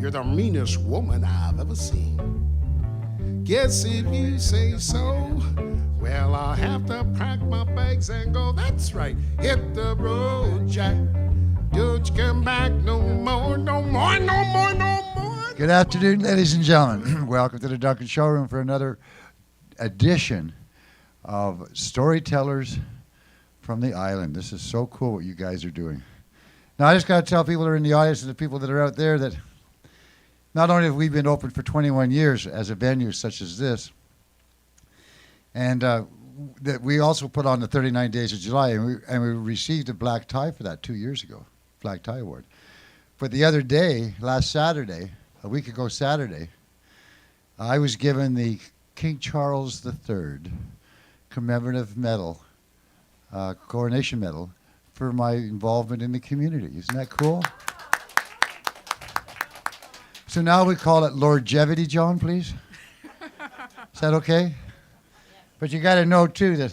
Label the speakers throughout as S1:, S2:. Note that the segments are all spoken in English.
S1: You're the meanest woman I've ever seen. Guess if you say so, well, I'll have to pack my bags and go. That's right, hit the road, Jack. Don't you come back no more, no more, no more, no more.
S2: Good afternoon, ladies and gentlemen. Welcome to the Duncan Showroom for another edition of Storytellers from the Island. This is so cool what you guys are doing. Now, I just got to tell people that are in the audience and the people that are out there that not only have we been open for 21 years as a venue such as this, and that we also put on the 39 Days of July, and we received a black tie for that 2 years ago, Black Tie Award. But the other day, last Saturday, a week ago Saturday, I was given the King Charles III commemorative medal, coronation medal, for my involvement in the community. Isn't that cool? So now we call it Longevity, John, please. Is that okay? But you got to know, too, that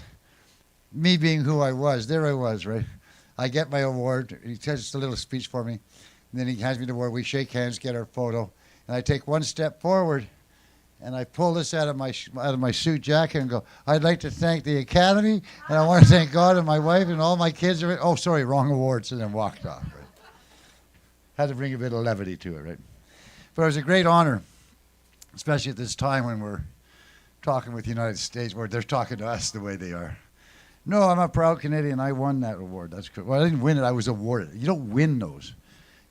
S2: me being who I was, there I was, right? I get my award. He does just a little speech for me. And then he hands me the award. We shake hands, get our photo. And I take one step forward, and I pull this out of my suit jacket and go, I'd like to thank the Academy, and I want to thank God and my wife and all my kids. Oh, sorry, wrong awards, and then walked off. Right? Had to bring a bit of levity to it, right? But it was a great honor, especially at this time when we're talking with the United States, where they're talking to us the way they are. No, I'm a proud Canadian. I won that award. That's good. Well, I didn't win it. I was awarded it. You don't win those.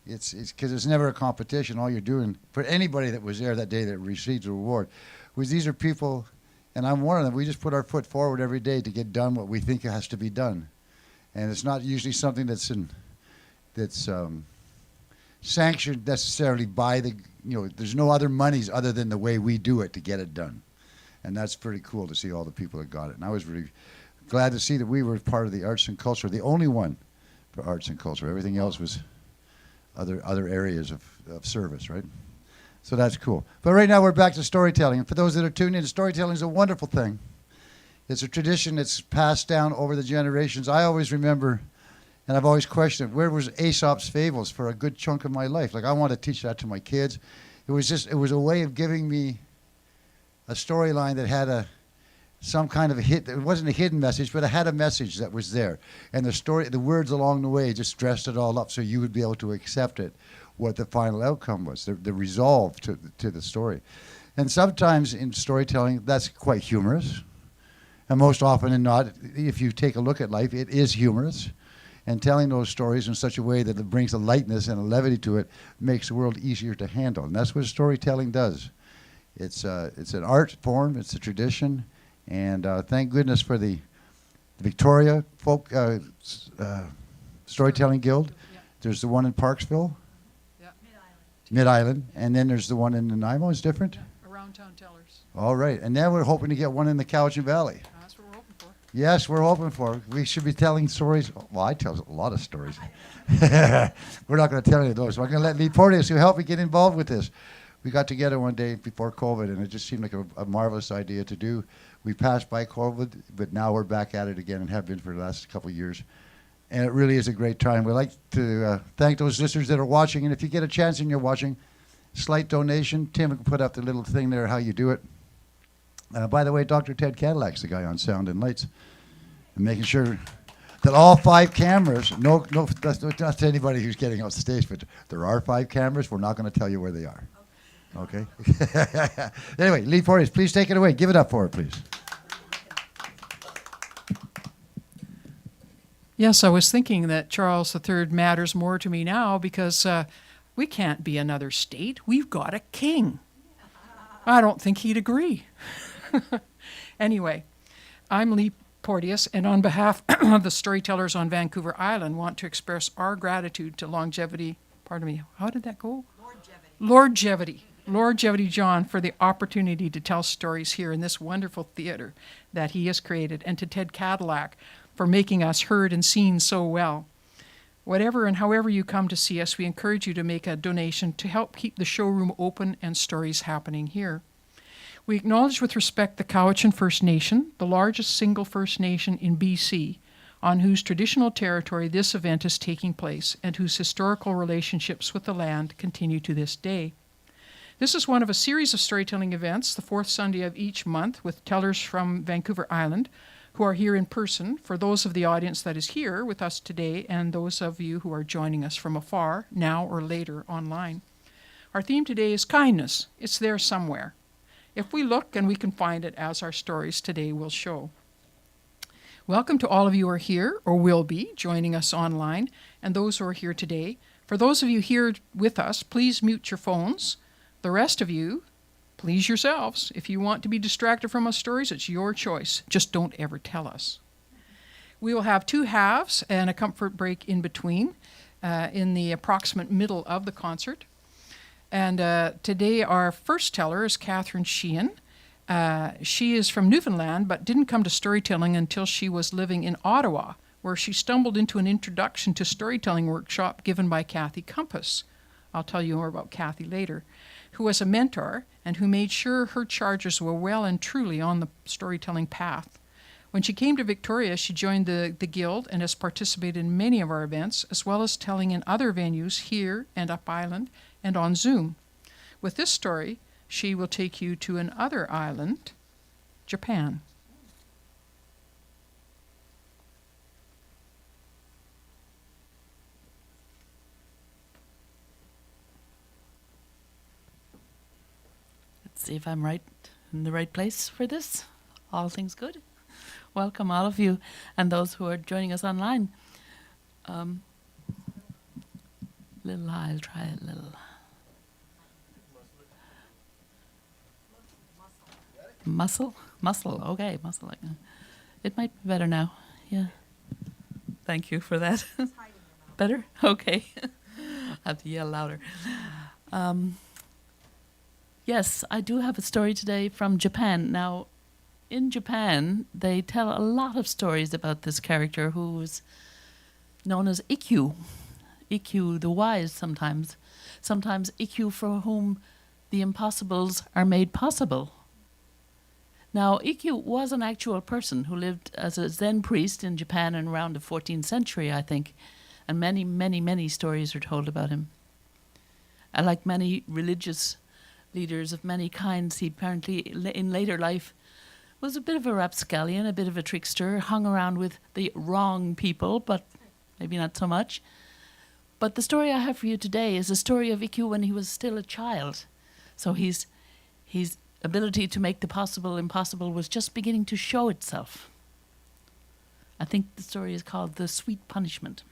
S2: It's because it's never a competition. All you're doing, for anybody that was there that day that received the award, was these are people, and I'm one of them, we just put our foot forward every day to get done what we think has to be done. And it's not usually something that's sanctioned necessarily by the, there's no other monies other than the way we do it to get it done. And that's pretty cool to see all the people that got it. And I was really glad to see that we were part of the arts and culture, the only one for arts and culture. Everything else was other areas of service, right? So that's cool. But right now we're back to storytelling. And for those that are tuned in, storytelling is a wonderful thing. It's a tradition that's passed down over the generations. I always remember, and I've always questioned, where was Aesop's Fables for a good chunk of my life? Like, I want to teach that to my kids. It was a way of giving me a storyline that had some kind of a hit. It wasn't a hidden message, but it had a message that was there. And the words along the way just dressed it all up so you would be able to accept it, what the final outcome was, the resolve to the story. And sometimes in storytelling, that's quite humorous. And most often than not, if you take a look at life, it is humorous. And telling those stories in such a way that it brings a lightness and a levity to it makes the world easier to handle. And that's what storytelling does. It's an art form, it's a tradition, and thank goodness for the Victoria Folk Storytelling Guild. Yeah. There's the one in Parksville, yeah. Mid-Island, and then there's the one in Nanaimo. Is different?
S3: Yeah. Around Town Tellers.
S2: All right, and then we're hoping to get one in the Cowichan Valley.
S3: That's what we're hoping for.
S2: Yes, we're hoping for. We should be telling stories. Well, I tell a lot of stories. We're not going to tell any of those. So I'm going to let Lee Porteous, who helped me get involved with this. We got together one day before COVID, and it just seemed like a marvelous idea to do. We passed by COVID, but now we're back at it again and have been for the last couple of years. And it really is a great time. We'd like to thank those listeners that are watching. And if you get a chance and you're watching, slight donation. Tim can put up the little thing there, how you do it. By the way, Dr. Ted Cadillac's the guy on sound and lights. And making sure that all 5 cameras, no, that's not to anybody who's getting off the stage, but there are 5 cameras. We're not going to tell you where they are. Okay. Anyway, Lee Porteous, please take it away. Give it up for her, please.
S3: Yes, I was thinking that Charles III matters more to me now because we can't be another state. We've got a king. I don't think he'd agree. Anyway, I'm Lee Porteous, and on behalf of the Storytellers on Vancouver Island, want to express our gratitude to Longevity. Pardon me, how did that go? Longevity John, for the opportunity to tell stories here in this wonderful theater that he has created, and to Ted Cadillac for making us heard and seen so well. Whatever and however you come to see us, we encourage you to make a donation to help keep the showroom open and stories happening here. We acknowledge with respect the Cowichan First Nation, the largest single First Nation in BC, on whose traditional territory this event is taking place and whose historical relationships with the land continue to this day. This is one of a series of storytelling events, the fourth Sunday of each month, with tellers from Vancouver Island who are here in person, for those of the audience that is here with us today and those of you who are joining us from afar, now or later online. Our theme today is kindness. It's there somewhere. If we look, and we can find it, as our stories today will show. Welcome to all of you who are here or will be joining us online, and those who are here today. For those of you here with us, please mute your phones. The rest of you, please yourselves. If you want to be distracted from our stories, it's your choice. Just don't ever tell us. We will have two halves and a comfort break in between in the approximate middle of the concert. And today our first teller is Catherine Sheehan. She is from Newfoundland, but didn't come to storytelling until she was living in Ottawa, where she stumbled into an introduction to storytelling workshop given by Kathy Compass. I'll tell you more about Kathy later, who was a mentor and who made sure her charges were well and truly on the storytelling path. When she came to Victoria, she joined the Guild and has participated in many of our events, as well as telling in other venues here and up island and on Zoom. With this story, she will take you to another island, Japan.
S4: Let's see if I'm right in the right place for this. All things good. Welcome all of you and those who are joining us online. Little high, I'll try it a little. Muscle, okay, muscle. It might be better now, yeah. Thank you for that. Better? Okay. I have to yell louder. Yes, I do have a story today from Japan. Now, in Japan, they tell a lot of stories about this character who's known as Ikkyu. Ikkyu, the wise sometimes. Sometimes Ikkyu, for whom the impossibles are made possible. Now, Ikkyu was an actual person who lived as a Zen priest in Japan in around the 14th century, I think, and many, many, many stories are told about him. Like many religious leaders of many kinds, he apparently, in later life, was a bit of a rapscallion, a bit of a trickster, hung around with the wrong people, but maybe not so much. But the story I have for you today is a story of Ikkyu when he was still a child. So his ability to make the possible impossible was just beginning to show itself. I think the story is called The Sweet Punishment.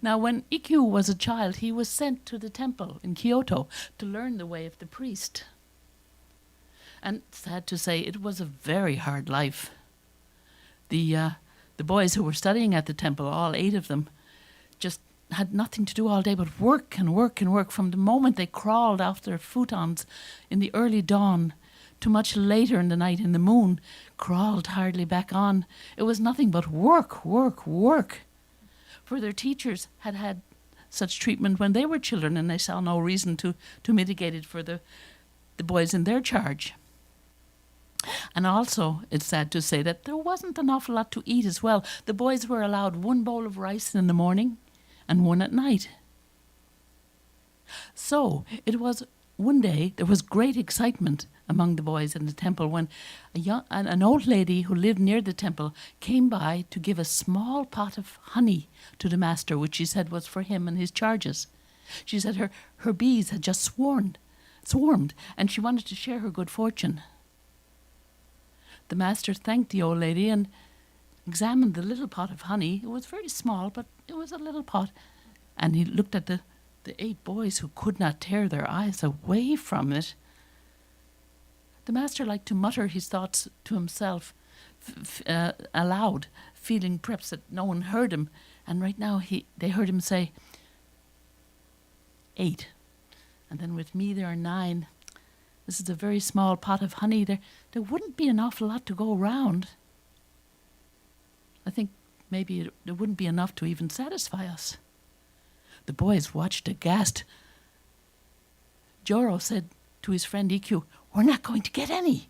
S4: Now, when Ikkyu was a child, he was sent to the temple in Kyoto to learn the way of the priest. And sad to say, it was a very hard life. The boys who were studying at the temple, all 8 of them, just had nothing to do all day but work and work and work from the moment they crawled off their futons in the early dawn to much later in the night in the moon, crawled hardly back on. It was nothing but work, work, work. For their teachers had had such treatment when they were children, and they saw no reason to mitigate it for the boys in their charge. And also, it's sad to say that there wasn't an awful lot to eat as well. The boys were allowed 1 bowl of rice in the morning and 1 at night. So it was one day there was great excitement among the boys in the temple when an old lady who lived near the temple came by to give a small pot of honey to the master, which she said was for him and his charges. She said her bees had just swarmed, and she wanted to share her good fortune. The master thanked the old lady and examined the little pot of honey. It was very small, but it was a little pot. And he looked at the 8 boys who could not tear their eyes away from it. The master liked to mutter his thoughts to himself aloud, feeling perhaps that no one heard him. And right now they heard him say, 8. And then with me there are 9. This is a very small pot of honey. There wouldn't be an awful lot to go around. I think maybe there wouldn't be enough to even satisfy us. The boys watched aghast. Joro said to his friend Ikkyu, "We're not going to get any."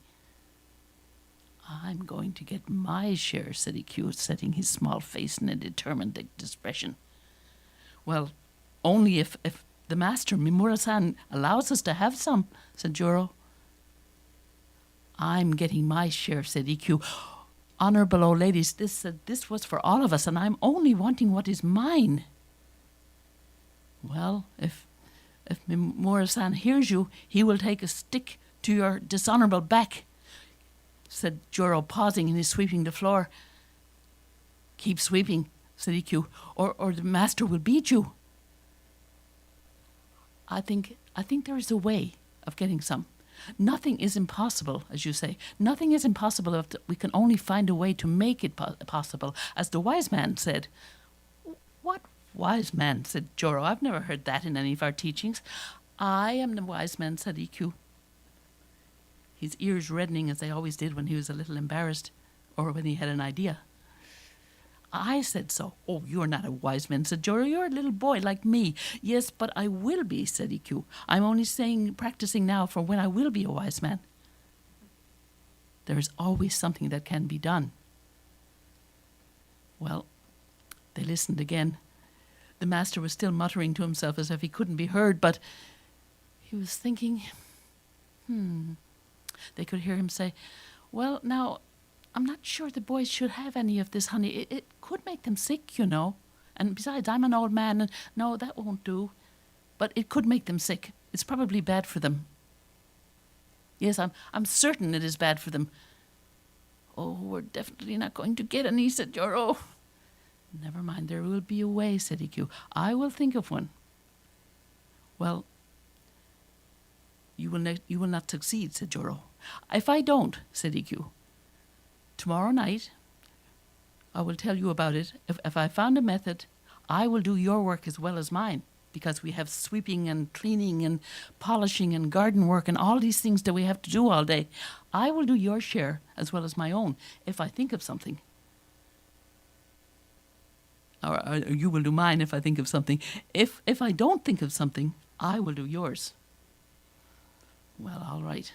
S4: "I'm going to get my share," said Ikkyu, setting his small face in a determined expression. Well, only if the master, Mimura-san, allows us to have some, said Juro. I'm getting my share, said Ikkyu. Honorable old ladies, this was for all of us, and I'm only wanting what is mine. Well, if Mimura-san hears you, he will take a stick to your dishonorable back, said Juro, pausing in his sweeping the floor. Keep sweeping, said Ikkyu, or the master will beat you. I think there is a way of getting some. Nothing is impossible, as you say. Nothing is impossible if we can only find a way to make it possible, as the wise man said. What wise man, said Juro. I've never heard that in any of our teachings. I am the wise man, said Ikkyu, his ears reddening as they always did when he was a little embarrassed or when he had an idea. I said so. Oh, you're not a wise man, said Juro. You're a little boy like me. Yes, but I will be, said Ikkyu. I'm only practicing now for when I will be a wise man. There is always something that can be done. Well, they listened again. The master was still muttering to himself as if he couldn't be heard, but he was thinking, They could hear him say, well, now, I'm not sure the boys should have any of this honey. It could make them sick, you know. And besides, I'm an old man, and no, that won't do. But it could make them sick. It's probably bad for them. Yes, I'm certain it is bad for them. Oh, we're definitely not going to get any, said Juro. Never mind, there will be a way, said Ikkyu. I will think of one. Well, you will not succeed, said Juro. If I don't, said Ikkyu, tomorrow night, I will tell you about it. If I found a method, I will do your work as well as mine, because we have sweeping and cleaning and polishing and garden work and all these things that we have to do all day. I will do your share as well as my own if I think of something. Or you will do mine if I think of something. If I don't think of something, I will do yours. Well, all right.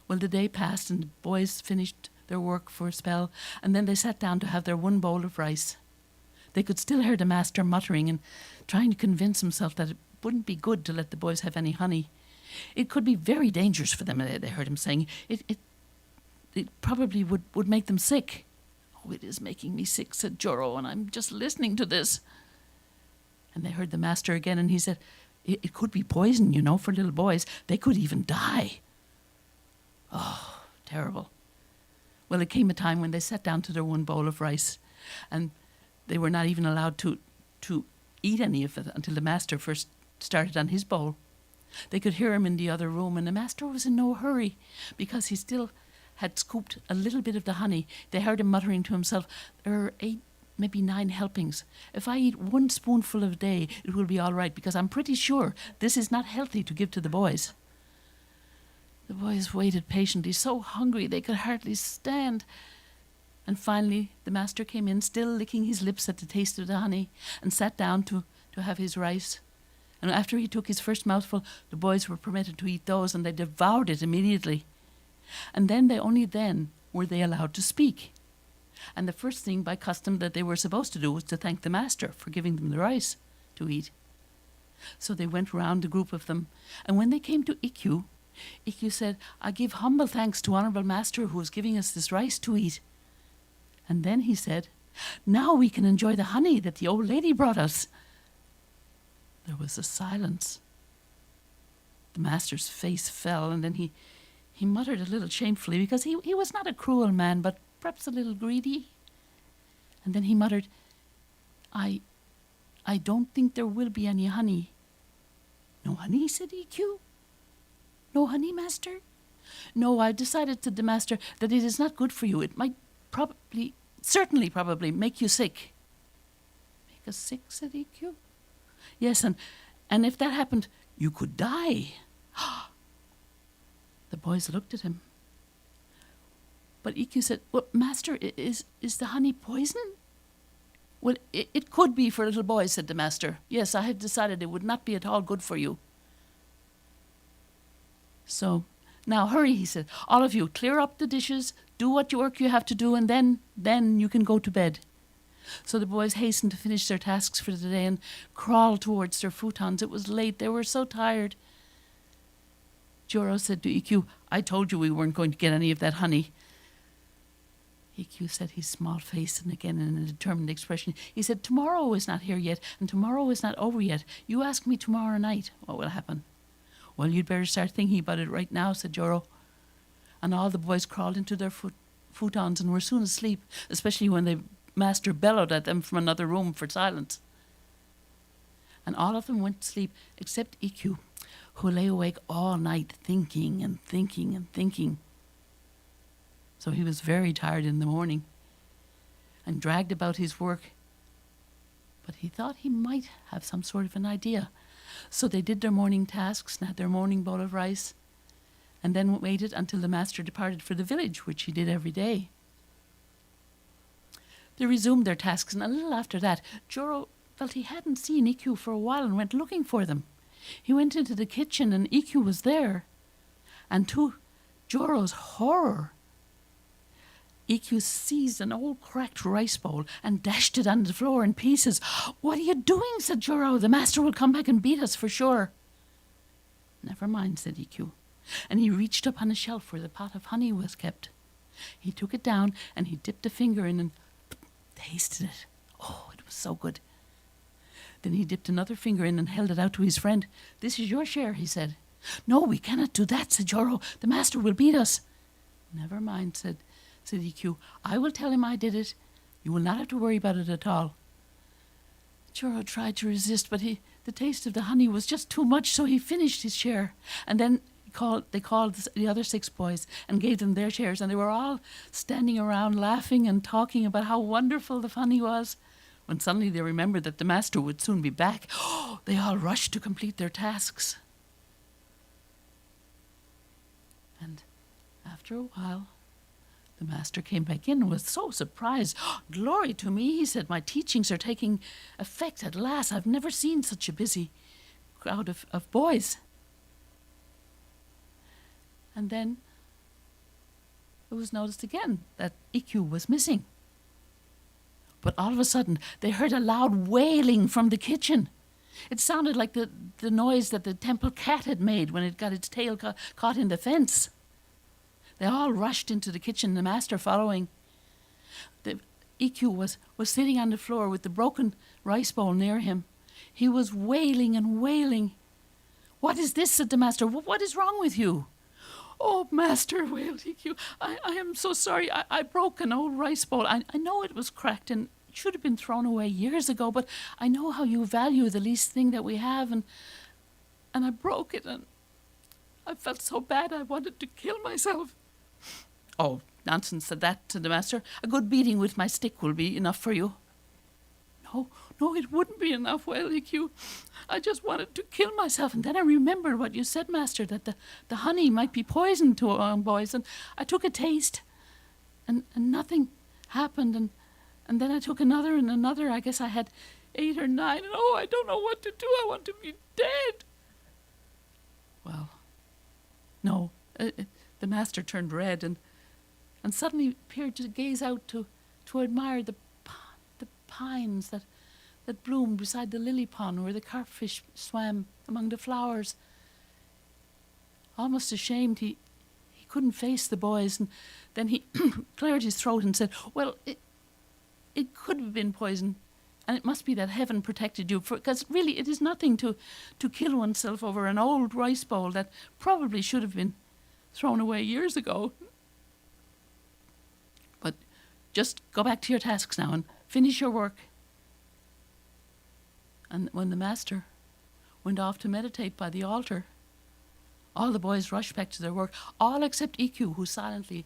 S4: Well, the day passed and the boys finished their work for a spell, and then they sat down to have their one bowl of rice. They could still hear the master muttering and trying to convince himself that it wouldn't be good to let the boys have any honey. It could be very dangerous for them, they heard him saying. It probably would make them sick. Oh, it is making me sick, said Juro, and I'm just listening to this. And they heard the master again, and he said, it could be poison, you know, for little boys. They could even die. Oh, terrible. Well, it came a time when they sat down to their one bowl of rice, and they were not even allowed to eat any of it until the master first started on his bowl. They could hear him in the other room, and the master was in no hurry because he still had scooped a little bit of the honey. They heard him muttering to himself, there are 8, maybe 9 helpings. If I eat 1 spoonful a day, it will be all right, because I'm pretty sure this is not healthy to give to the boys. The boys waited patiently, so hungry they could hardly stand. And finally, the master came in, still licking his lips at the taste of the honey, and sat down to have his rice. And after he took his first mouthful, the boys were permitted to eat those, and they devoured it immediately. And then only then were they allowed to speak. And the first thing by custom that they were supposed to do was to thank the master for giving them the rice to eat. So they went round, the group of them, and when they came to Ikkyu, Ikkyu said, I give humble thanks to Honorable Master who is giving us this rice to eat. And then he said, now we can enjoy the honey that the old lady brought us. There was a silence. The master's face fell, and then he muttered a little shamefully, because he was not a cruel man, but perhaps a little greedy. And then he muttered, I don't think there will be any honey. No honey, said Ikkyu. No honey, master? No, I decided, said the master, that it is not good for you. It might certainly make you sick. Make us sick, said Ikkyu. Yes, and if that happened, you could die. The boys looked at him. But Ikkyu said, well, master, is the honey poison? Well, it could be for little boys, said the master. Yes, I have decided it would not be at all good for you. So, now hurry, he said. All of you, clear up the dishes, do what work you have to do, and then you can go to bed. So the boys hastened to finish their tasks for the day and crawled towards their futons. It was late. They were so tired. Joro said to EQ, "I told you we weren't going to get any of that honey." EQ set his small face, and again in a determined expression, he said, "Tomorrow is not here yet, and tomorrow is not over yet. You ask me tomorrow night what will happen." "Well, you'd better start thinking about it right now," said Joro. And all the boys crawled into their futons and were soon asleep, especially when the master bellowed at them from another room for silence. And all of them went to sleep except EQ, who lay awake all night thinking and thinking and thinking. So he was very tired in the morning and dragged about his work. But he thought he might have some sort of an idea. So they did their morning tasks and had their morning bowl of rice, and then waited until the master departed for the village, which he did every day. They resumed their tasks, and a little after that, Joro felt he hadn't seen EQ for a while and went looking for them. He went into the kitchen, and EQ was there. And to Joro's horror, EQ seized an old cracked rice bowl and dashed it on the floor in pieces. "What are you doing?" said Joro. "The master will come back and beat us for sure." "Never mind," said EQ. And he reached up on a shelf where the pot of honey was kept. He took it down and he dipped a finger in and tasted it. Oh, it was so good. Then he dipped another finger in and held it out to his friend. "This is your share," he said. "No, we cannot do that," said Joro. "The master will beat us." "Never mind," said EQ. "I will tell him I did it. You will not have to worry about it at all." Joro tried to resist, but the taste of the honey was just too much, so he finished his share. And then they called the other 6 boys and gave them their shares, and they were all standing around laughing and talking about how wonderful the honey was. When suddenly they remembered that the master would soon be back, they all rushed to complete their tasks. And after a while, the master came back in and was so surprised. "Glory to me," he said. "My teachings are taking effect at last. I've never seen such a busy crowd of boys." And then it was noticed again that EQ was missing. But all of a sudden, they heard a loud wailing from the kitchen. It sounded like the noise that the temple cat had made when it got its tail caught in the fence. They all rushed into the kitchen, the master following. The EQ was sitting on the floor with the broken rice bowl near him. He was wailing and wailing. "What is this?" said the master. "What is wrong with you?" "Oh, master," wailed EQ, I am so sorry. I broke an old rice bowl. I know it was cracked and should have been thrown away years ago, but I know how you value the least thing that we have, and I broke it, and I felt so bad I wanted to kill myself." "Oh, nonsense," said the master. "A good beating with my stick will be enough for you." No, it wouldn't be enough," wailed EQ. "I just wanted to kill myself, and then I remembered what you said, master, that the honey might be poison to our boys, and I took a taste, and nothing happened, and then I took another and another. I guess I had 8 or 9, and I don't know what to do. I want to be dead." Well, no, the master turned red and suddenly appeared to gaze out to admire the pines that bloomed beside the lily pond where the carpfish swam among the flowers. Almost ashamed, he couldn't face the boys, and then he cleared his throat and said, "Well, it could have been poison, and it must be that heaven protected you, because really it is nothing to kill oneself over an old rice bowl that probably should have been thrown away years ago. But just go back to your tasks now and finish your work." And when the master went off to meditate by the altar, all the boys rushed back to their work, all except EQ, who silently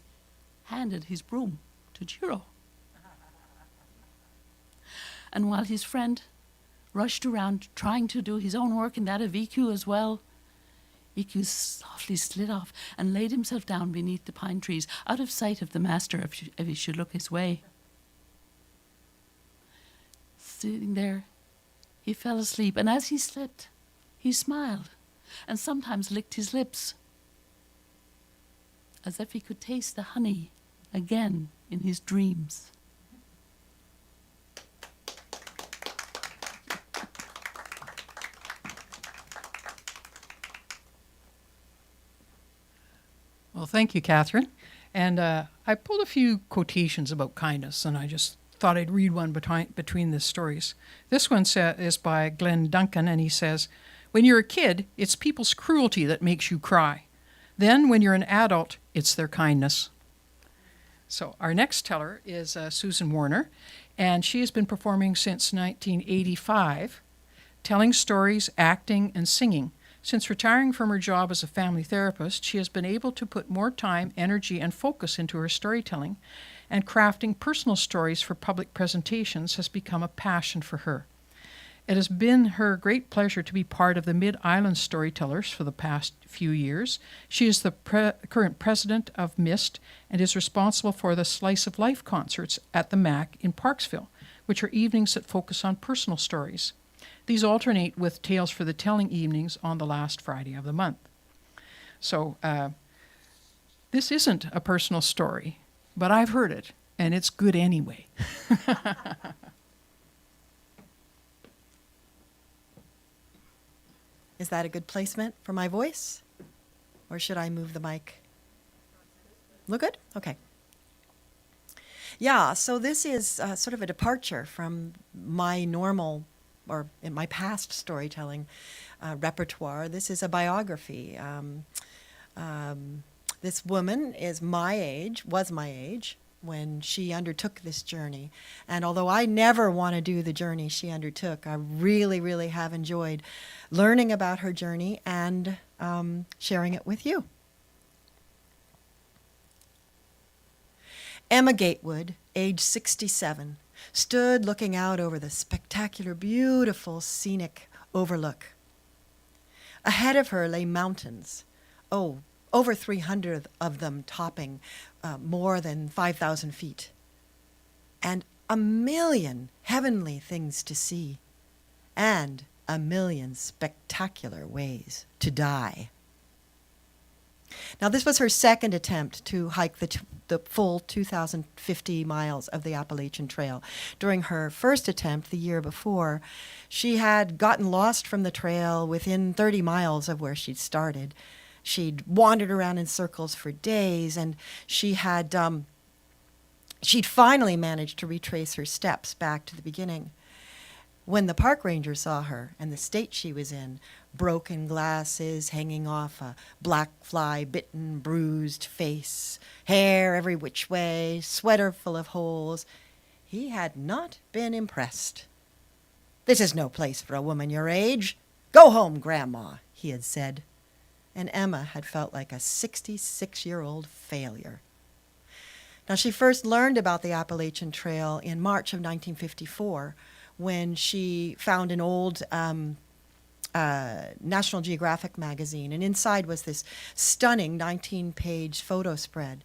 S4: handed his broom to Jiro. And while his friend rushed around trying to do his own work and that of EQ as well, EQ softly slid off and laid himself down beneath the pine trees, out of sight of the master if he should look his way. Sitting there, he fell asleep, and as he slept, he smiled and sometimes licked his lips, as if he could taste the honey again in his dreams.
S3: Well, thank you, Catherine. And I pulled a few quotations about kindness, and I just thought I'd read one between the stories. This one is by Glenn Duncan, and he says, "When you're a kid, it's people's cruelty that makes you cry. Then, when you're an adult, it's their kindness." So our next teller is Susan Warner, and she has been performing since 1985, telling stories, acting, and singing. Since retiring from her job as a family therapist, she has been able to put more time, energy, and focus into her storytelling, and crafting personal stories for public presentations has become a passion for her. It has been her great pleasure to be part of the Mid-Island Storytellers for the past few years. She is the current president of MIST and is responsible for the Slice of Life concerts at the MAC in Parksville, which are evenings that focus on personal stories. These alternate with Tales for the Telling evenings on the last Friday of the month. So this isn't a personal story, but I've heard it, and it's good anyway.
S5: Is that a good placement for my voice? Or should I move the mic? Look good? Okay. Yeah, so this is sort of a departure from my normal, or in my past storytelling repertoire. This is a biography. This woman is my age, was my age, when she undertook this journey. And although I never want to do the journey she undertook, I really, really have enjoyed learning about her journey and sharing it with you. Emma Gatewood, age 67, stood looking out over the spectacular, beautiful, scenic overlook. Ahead of her lay mountains, over 300 of them topping more than 5,000 feet, and a million heavenly things to see, and a million spectacular ways to die. Now, this was her second attempt to hike the full 2,050 miles of the Appalachian Trail. During her first attempt the year before, she had gotten lost from the trail within 30 miles of where she'd started. She'd wandered around in circles for days, and she'd finally managed to retrace her steps back to the beginning. When the park ranger saw her and the state she was in, broken glasses hanging off a black fly-bitten, bruised face, hair every which way, sweater full of holes, he had not been impressed. "This is no place for a woman your age. Go home, Grandma," he had said. And Emma had felt like a 66-year-old failure. Now, she first learned about the Appalachian Trail in March of 1954, when she found an old National Geographic magazine, and inside was this stunning 19-page photo spread.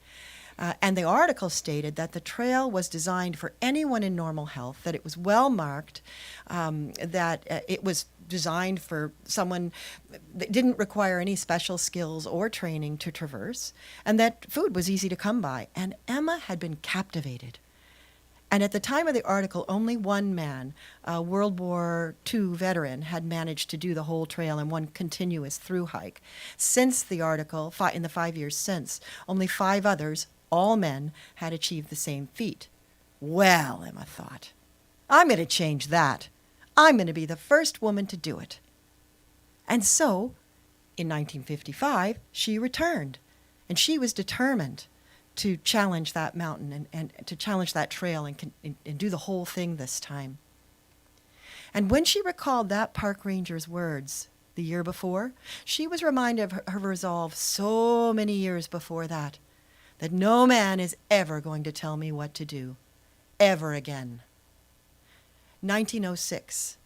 S5: And the article stated that the trail was designed for anyone in normal health, that it was well marked, that it was designed for someone that didn't require any special skills or training to traverse, and that food was easy to come by. And Emma had been captivated. And at the time of the article, only one man, a World War II veteran, had managed to do the whole trail in one continuous through hike. Since the article, in the 5 years since, only 5 others, all men, had achieved the same feat. Well, Emma thought, I'm going to change that. I'm going to be the first woman to do it. And so, in 1955, she returned, and she was determined to challenge that mountain and to challenge that trail and do the whole thing this time. And when she recalled that park ranger's words the year before, she was reminded of her resolve so many years before that no man is ever going to tell me what to do, ever again. 1906,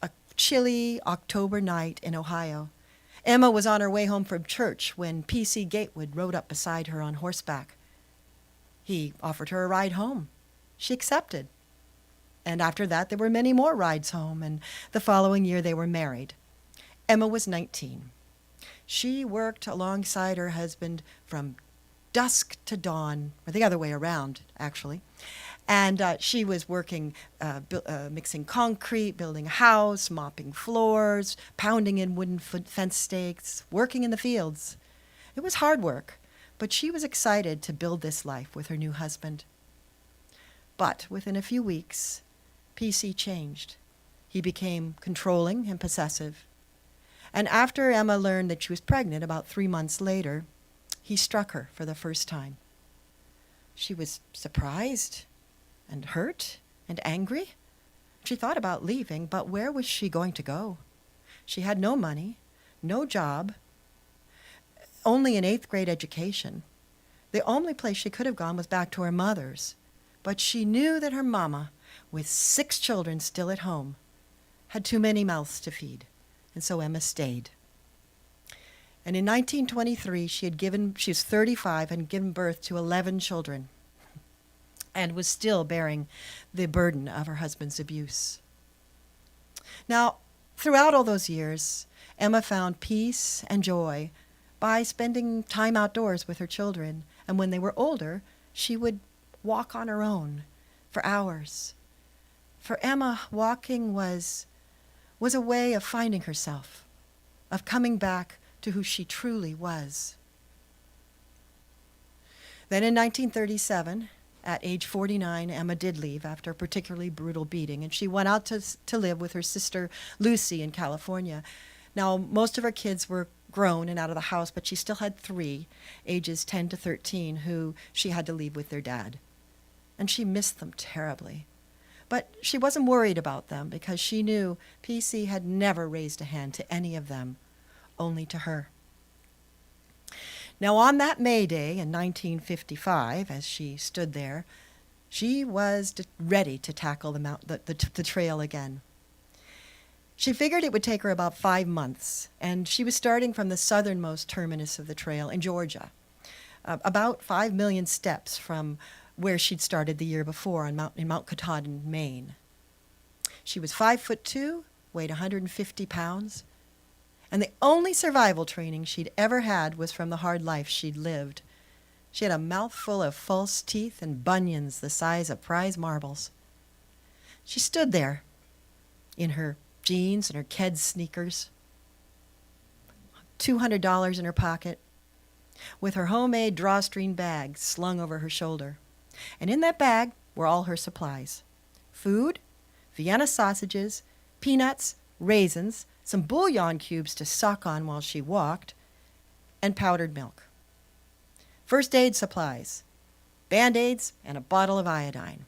S5: a chilly October night in Ohio. Emma was on her way home from church when P.C. Gatewood rode up beside her on horseback. He offered her a ride home. She accepted. And after that, there were many more rides home, and the following year they were married. Emma was 19. She worked alongside her husband from dusk to dawn, or the other way around, actually. And she was working, mixing concrete, building a house, mopping floors, pounding in wooden fence stakes, working in the fields. It was hard work, But she was excited to build this life with her new husband. But within a few weeks, PC changed. He became controlling and possessive. And after Emma learned that she was pregnant about 3 months later, he struck her for the first time. She was surprised and hurt and angry. She thought about leaving, but where was she going to go? She had no money, no job, only an 8th grade education. The only place she could have gone was back to her mother's. But she knew that her mama, with 6 children still at home, had too many mouths to feed, and so Emma stayed. And in 1923, she was 35 and given birth to 11 children, and was still bearing the burden of her husband's abuse. Now, throughout all those years, Emma found peace and joy by spending time outdoors with her children, and when they were older, she would walk on her own for hours. For Emma, walking was a way of finding herself, of coming back to who she truly was. Then in 1937, at age 49, Emma did leave after a particularly brutal beating, and she went out to live with her sister Lucy in California. Now, most of her kids were grown and out of the house, but she still had 3, ages 10 to 13, who she had to leave with their dad. And she missed them terribly. But she wasn't worried about them because she knew PC had never raised a hand to any of them, only to her. Now, on that May Day in 1955, as she stood there, she was ready to tackle the trail again. She figured it would take her about 5 months, and she was starting from the southernmost terminus of the trail in Georgia, about 5 million steps from where she'd started the year before in Mount Katahdin, Maine. She was 5'2", weighed 150 pounds, and the only survival training she'd ever had was from the hard life she'd lived. She had a mouthful of false teeth and bunions the size of prize marbles. She stood there in her jeans and her Keds sneakers, $200 in her pocket, with her homemade drawstring bag slung over her shoulder. And in that bag were all her supplies: food, Vienna sausages, peanuts, raisins, some bouillon cubes to suck on while she walked, and powdered milk. First aid supplies, Band-Aids, and a bottle of iodine.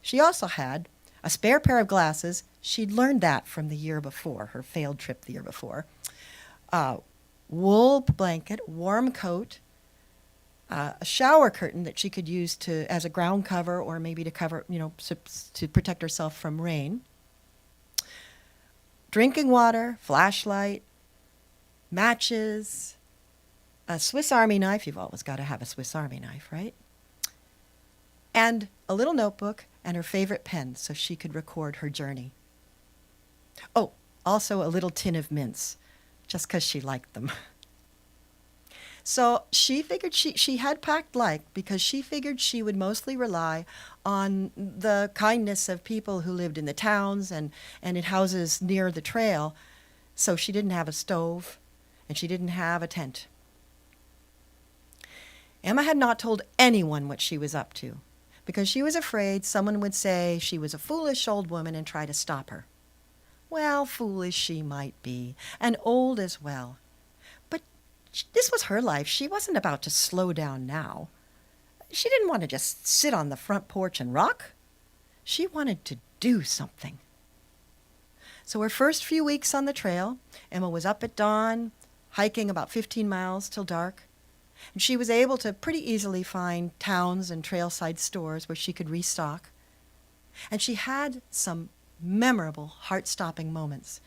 S5: She also had a spare pair of glasses. She'd learned that from the year before, her failed trip the year before. Wool blanket, warm coat, a shower curtain that she could use as a ground cover or maybe to cover, to protect herself from rain. Drinking water, flashlight, matches, a Swiss Army knife. You've always got to have a Swiss Army knife, right? And a little notebook and her favorite pen so she could record her journey. Oh, also a little tin of mints, just because she liked them. So she figured she had packed light because she figured she would mostly rely on the kindness of people who lived in the towns and in houses near the trail. So she didn't have a stove and she didn't have a tent. Emma had not told anyone what she was up to because she was afraid someone would say she was a foolish old woman and try to stop her. Well, foolish she might be, and old as well. This was her life. She wasn't about to slow down now. She didn't want to just sit on the front porch and rock. She wanted to do something. So her first few weeks on the trail, Emma was up at dawn, hiking about 15 miles till dark. And she was able to pretty easily find towns and trailside stores where she could restock. And she had some memorable, heart-stopping moments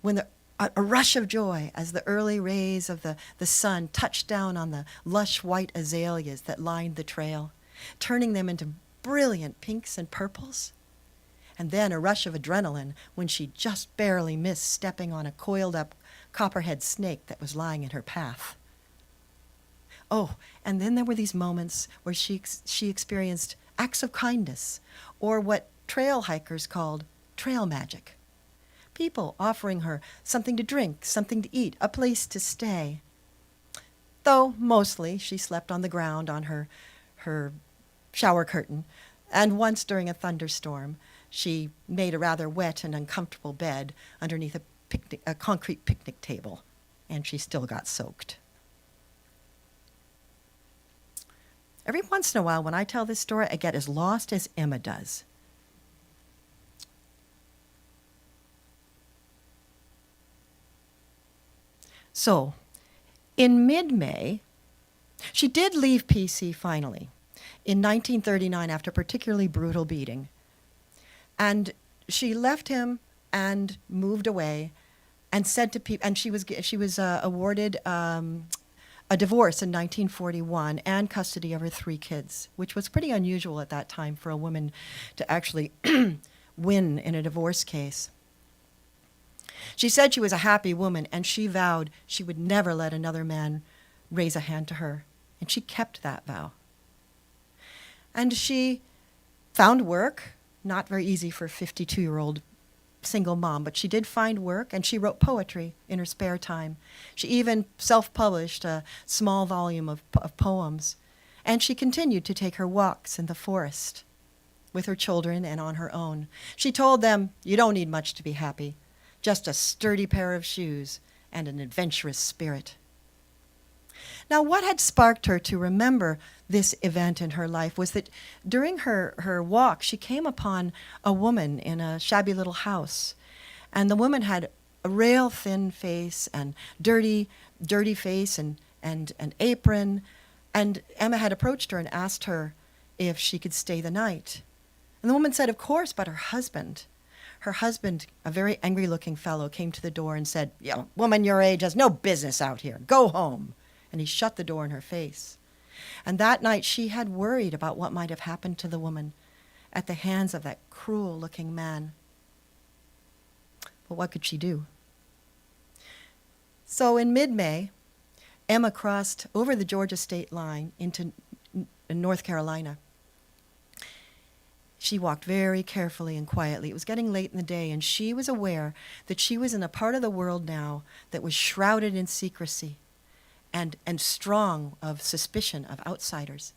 S5: when a rush of joy as the early rays of the sun touched down on the lush white azaleas that lined the trail, turning them into brilliant pinks and purples. And then a rush of adrenaline when she just barely missed stepping on a coiled-up copperhead snake that was lying in her path. Oh, and then there were these moments where she experienced acts of kindness, or what trail hikers called trail magic. People offering her something to drink, something to eat, a place to stay. though mostly she slept on the ground on her shower curtain, and once during a thunderstorm, she made a rather wet and uncomfortable bed underneath a concrete picnic table, and she still got soaked. Every once in a while, when I tell this story, I get as lost as Emma does. So, in mid-May, she did leave PC finally, in 1939 after a particularly brutal beating. And she left him and moved away and said to people, and she was awarded a divorce in 1941 and custody of her 3 kids, which was pretty unusual at that time for a woman to actually win in a divorce case. She said she was a happy woman, and she vowed she would never let another man raise a hand to her, and she kept that vow. And she found work, not very easy for a 52-year-old single mom, but she did find work, and she wrote poetry in her spare time. She even self-published a small volume of poems, and she continued to take her walks in the forest with her children and on her own. She told them, "You don't need much to be happy, just a sturdy pair of shoes and an adventurous spirit." Now, what had sparked her to remember this event in her life was that during her walk, she came upon a woman in a shabby little house. And the woman had a rail-thin face and dirty face and an apron. And Emma had approached her and asked her if she could stay the night. And the woman said, of course, but her husband, a very angry-looking fellow, came to the door and said, "Yeah, woman your age has no business out here. Go home." And he shut the door in her face. And that night she had worried about what might have happened to the woman at the hands of that cruel-looking man. But what could she do? So in mid-May, Emma crossed over the Georgia state line into North Carolina. She walked very carefully and quietly. It was getting late in the day, and she was aware that she was in a part of the world now that was shrouded in secrecy and strong of suspicion of outsiders.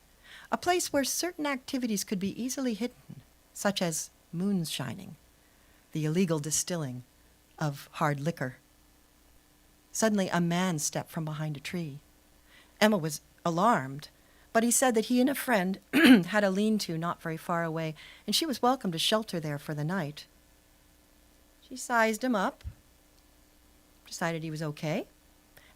S5: A place where certain activities could be easily hidden, such as moonshining, the illegal distilling of hard liquor. Suddenly, a man stepped from behind a tree. Emma was alarmed, but he said that he and a friend had a lean-to not very far away, and she was welcome to shelter there for the night. She sized him up, decided he was okay,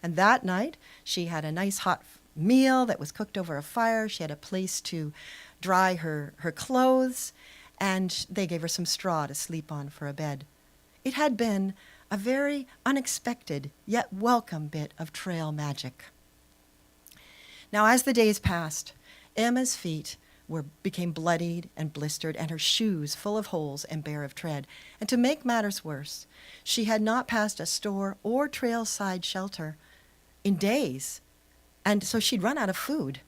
S5: and that night she had a nice hot meal that was cooked over a fire. She had a place to dry her clothes, and they gave her some straw to sleep on for a bed. It had been a very unexpected yet welcome bit of trail magic. Now, as the days passed, Emma's feet became bloodied and blistered, and her shoes full of holes and bare of tread. And to make matters worse, she had not passed a store or trailside shelter in days, and so she'd run out of food.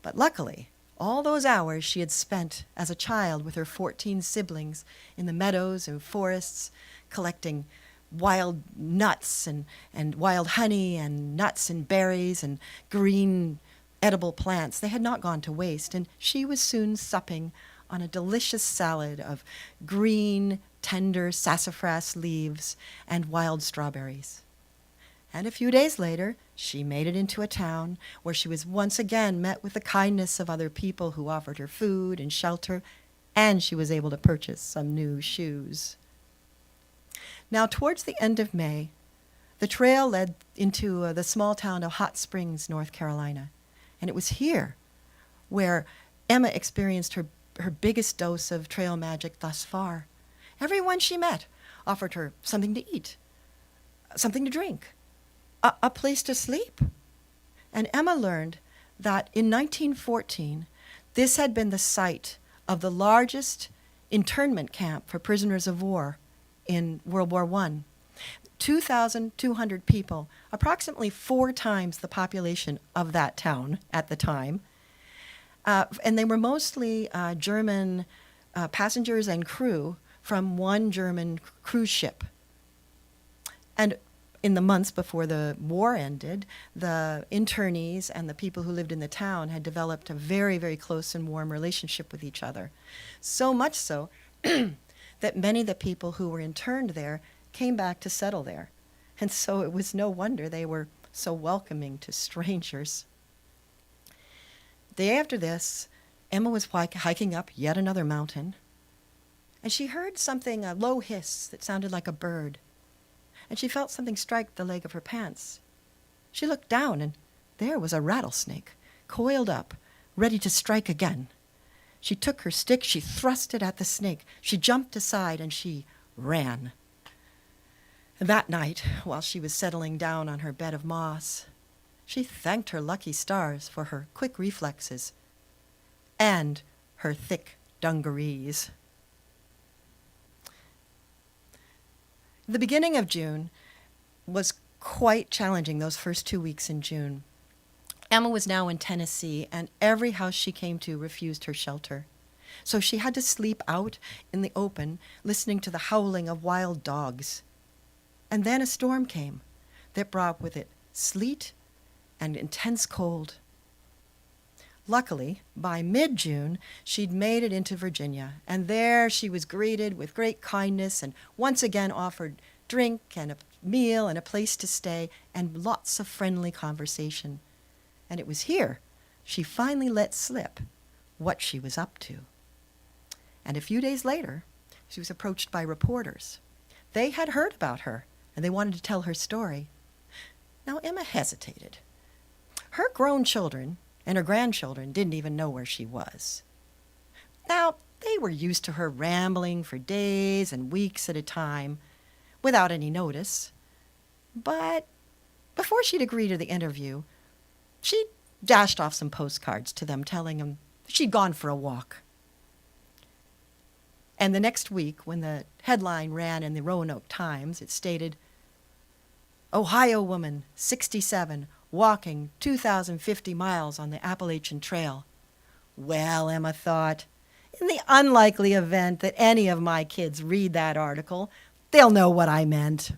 S5: But luckily, all those hours she had spent as a child with her 14 siblings in the meadows and forests, collecting wild nuts and wild honey and nuts and berries and green edible plants, they had not gone to waste, and she was soon supping on a delicious salad of green, tender sassafras leaves and wild strawberries. And a few days later, she made it into a town where she was once again met with the kindness of other people who offered her food and shelter, and she was able to purchase some new shoes. Now, towards the end of May, the trail led into the small town of Hot Springs, North Carolina. And it was here where Emma experienced her biggest dose of trail magic thus far. Everyone she met offered her something to eat, something to drink, a place to sleep. And Emma learned that in 1914, this had been the site of the largest internment camp for prisoners of war in World War I. 2,200 people, approximately 4 times the population of that town at the time. And they were mostly German passengers and crew from one German cruise ship. And in the months before the war ended, the internees and the people who lived in the town had developed a very, very close and warm relationship with each other. So much so that many of the people who were interned there came back to settle there. And so it was no wonder they were so welcoming to strangers. The day after this, Emma was hiking up yet another mountain, and she heard something, a low hiss that sounded like a bird. And she felt something strike the leg of her pants. She looked down, and there was a rattlesnake, coiled up, ready to strike again. She took her stick, she thrust it at the snake, she jumped aside, and she ran. And that night, while she was settling down on her bed of moss, she thanked her lucky stars for her quick reflexes and her thick dungarees. The beginning of June was quite challenging, those first 2 weeks in June. Emma was now in Tennessee, and every house she came to refused her shelter. So she had to sleep out in the open, listening to the howling of wild dogs. And then a storm came that brought with it sleet and intense cold. Luckily, by mid-June, she'd made it into Virginia, and there she was greeted with great kindness and once again offered drink and a meal and a place to stay and lots of friendly conversation. And it was here she finally let slip what she was up to. And a few days later, she was approached by reporters. They had heard about her, and they wanted to tell her story. Now, Emma hesitated. Her grown children and her grandchildren didn't even know where she was. Now, they were used to her rambling for days and weeks at a time without any notice. But before she'd agree to the interview, she dashed off some postcards to them telling them she'd gone for a walk. And the next week, when the headline ran in the Roanoke Times, it stated, "Ohio woman, 67, walking 2,050 miles on the Appalachian Trail." Well, Emma thought, in the unlikely event that any of my kids read that article, they'll know what I meant.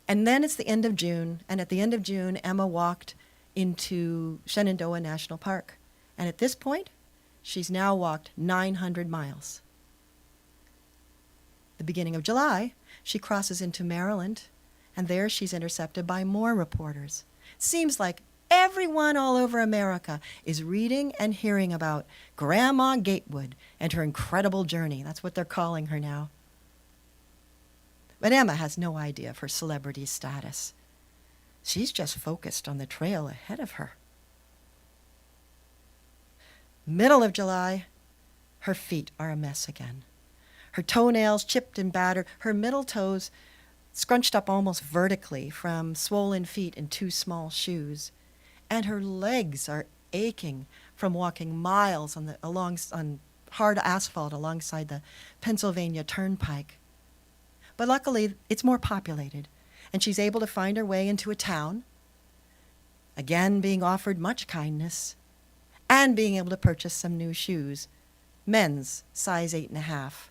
S5: And then it's the end of June, and at the end of June, Emma walked into Shenandoah National Park. And at this point, she's now walked 900 miles. The beginning of July, she crosses into Maryland, and there she's intercepted by more reporters. Seems like everyone all over America is reading and hearing about Grandma Gatewood and her incredible journey. That's what they're calling her now. But Emma has no idea of her celebrity status. She's just focused on the trail ahead of her. Middle of July, her feet are a mess again. Her toenails chipped and battered, her middle toes scrunched up almost vertically from swollen feet in too small shoes, and her legs are aching from walking miles on hard asphalt alongside the Pennsylvania Turnpike. But luckily, it's more populated, and she's able to find her way into a town, again being offered much kindness, and being able to purchase some new shoes, men's size 8.5.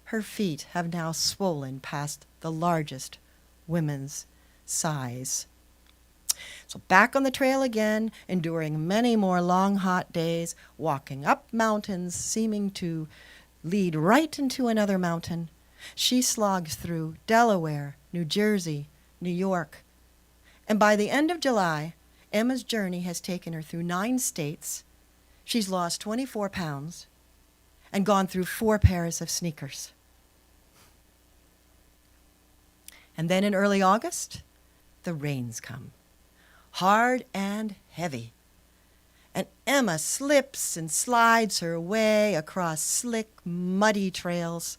S5: Her feet have now swollen past the largest women's size. So back on the trail again, enduring many more long, hot days, walking up mountains, seeming to lead right into another mountain. She slogs through Delaware, New Jersey, New York. And by the end of July, Emma's journey has taken her through 9 states. She's lost 24 pounds and gone through 4 pairs of sneakers. And then in early August, the rains come, hard and heavy. And Emma slips and slides her way across slick, muddy trails,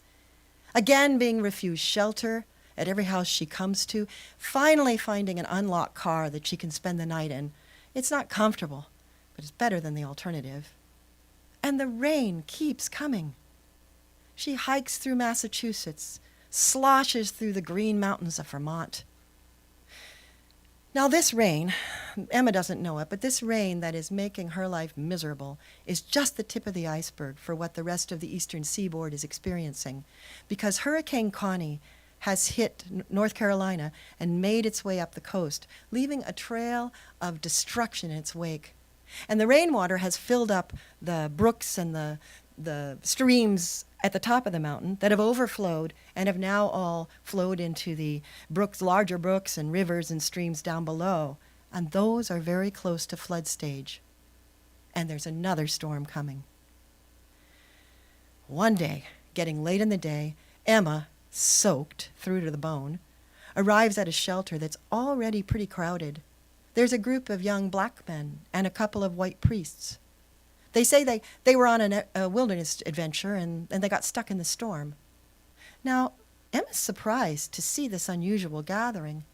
S5: again being refused shelter at every house she comes to, finally finding an unlocked car that she can spend the night in. It's not comfortable, but it's better than the alternative. And the rain keeps coming. She hikes through Massachusetts, sloshes through the green mountains of Vermont. Now this rain, Emma doesn't know it, but this rain that is making her life miserable is just the tip of the iceberg for what the rest of the eastern seaboard is experiencing, because Hurricane Connie has hit North Carolina and made its way up the coast, leaving a trail of destruction in its wake. And the rainwater has filled up the brooks and the streams at the top of the mountain that have overflowed and have now all flowed into the brooks, larger brooks and rivers and streams down below. And those are very close to flood stage. And there's another storm coming. One day, getting late in the day, Emma, soaked through to the bone, arrives at a shelter that's already pretty crowded. There's a group of young black men and a couple of white priests. They say they were on a wilderness adventure and they got stuck in the storm. Now, Emma's surprised to see this unusual gathering.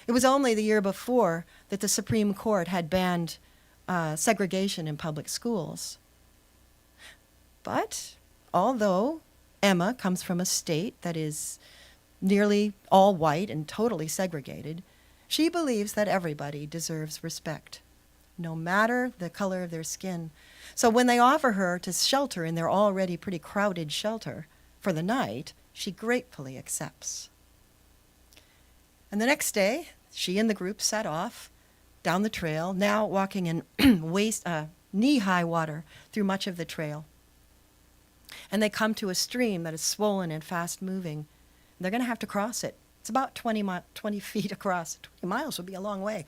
S5: It was only the year before that the Supreme Court had banned segregation in public schools. But although Emma comes from a state that is nearly all white and totally segregated, she believes that everybody deserves respect, no matter the color of their skin. So when they offer her to shelter in their already pretty crowded shelter for the night, she gratefully accepts. And the next day, she and the group set off down the trail, now walking in knee-high water through much of the trail. And they come to a stream that is swollen and fast-moving. They're going to have to cross it. It's about 20 feet across. 20 miles would be a long way.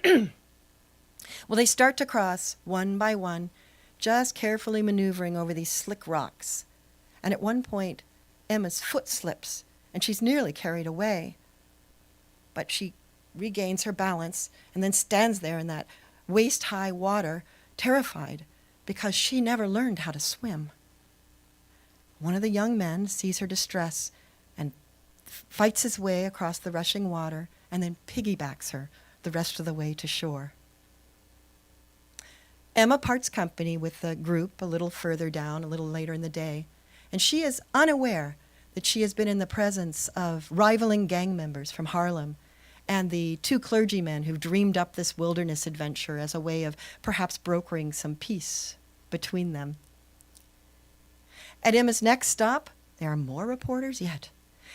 S5: Well, they start to cross one by one, just carefully maneuvering over these slick rocks. And at one point, Emma's foot slips, and she's nearly carried away. But she regains her balance and then stands there in that waist-high water, terrified, because she never learned how to swim. One of the young men sees her distress and fights his way across the rushing water and then piggybacks her the rest of the way to shore. Emma parts company with the group a little further down, a little later in the day, and she is unaware that she has been in the presence of rivaling gang members from Harlem and the two clergymen who've dreamed up this wilderness adventure as a way of perhaps brokering some peace between them. At Emma's next stop, there are more reporters yet.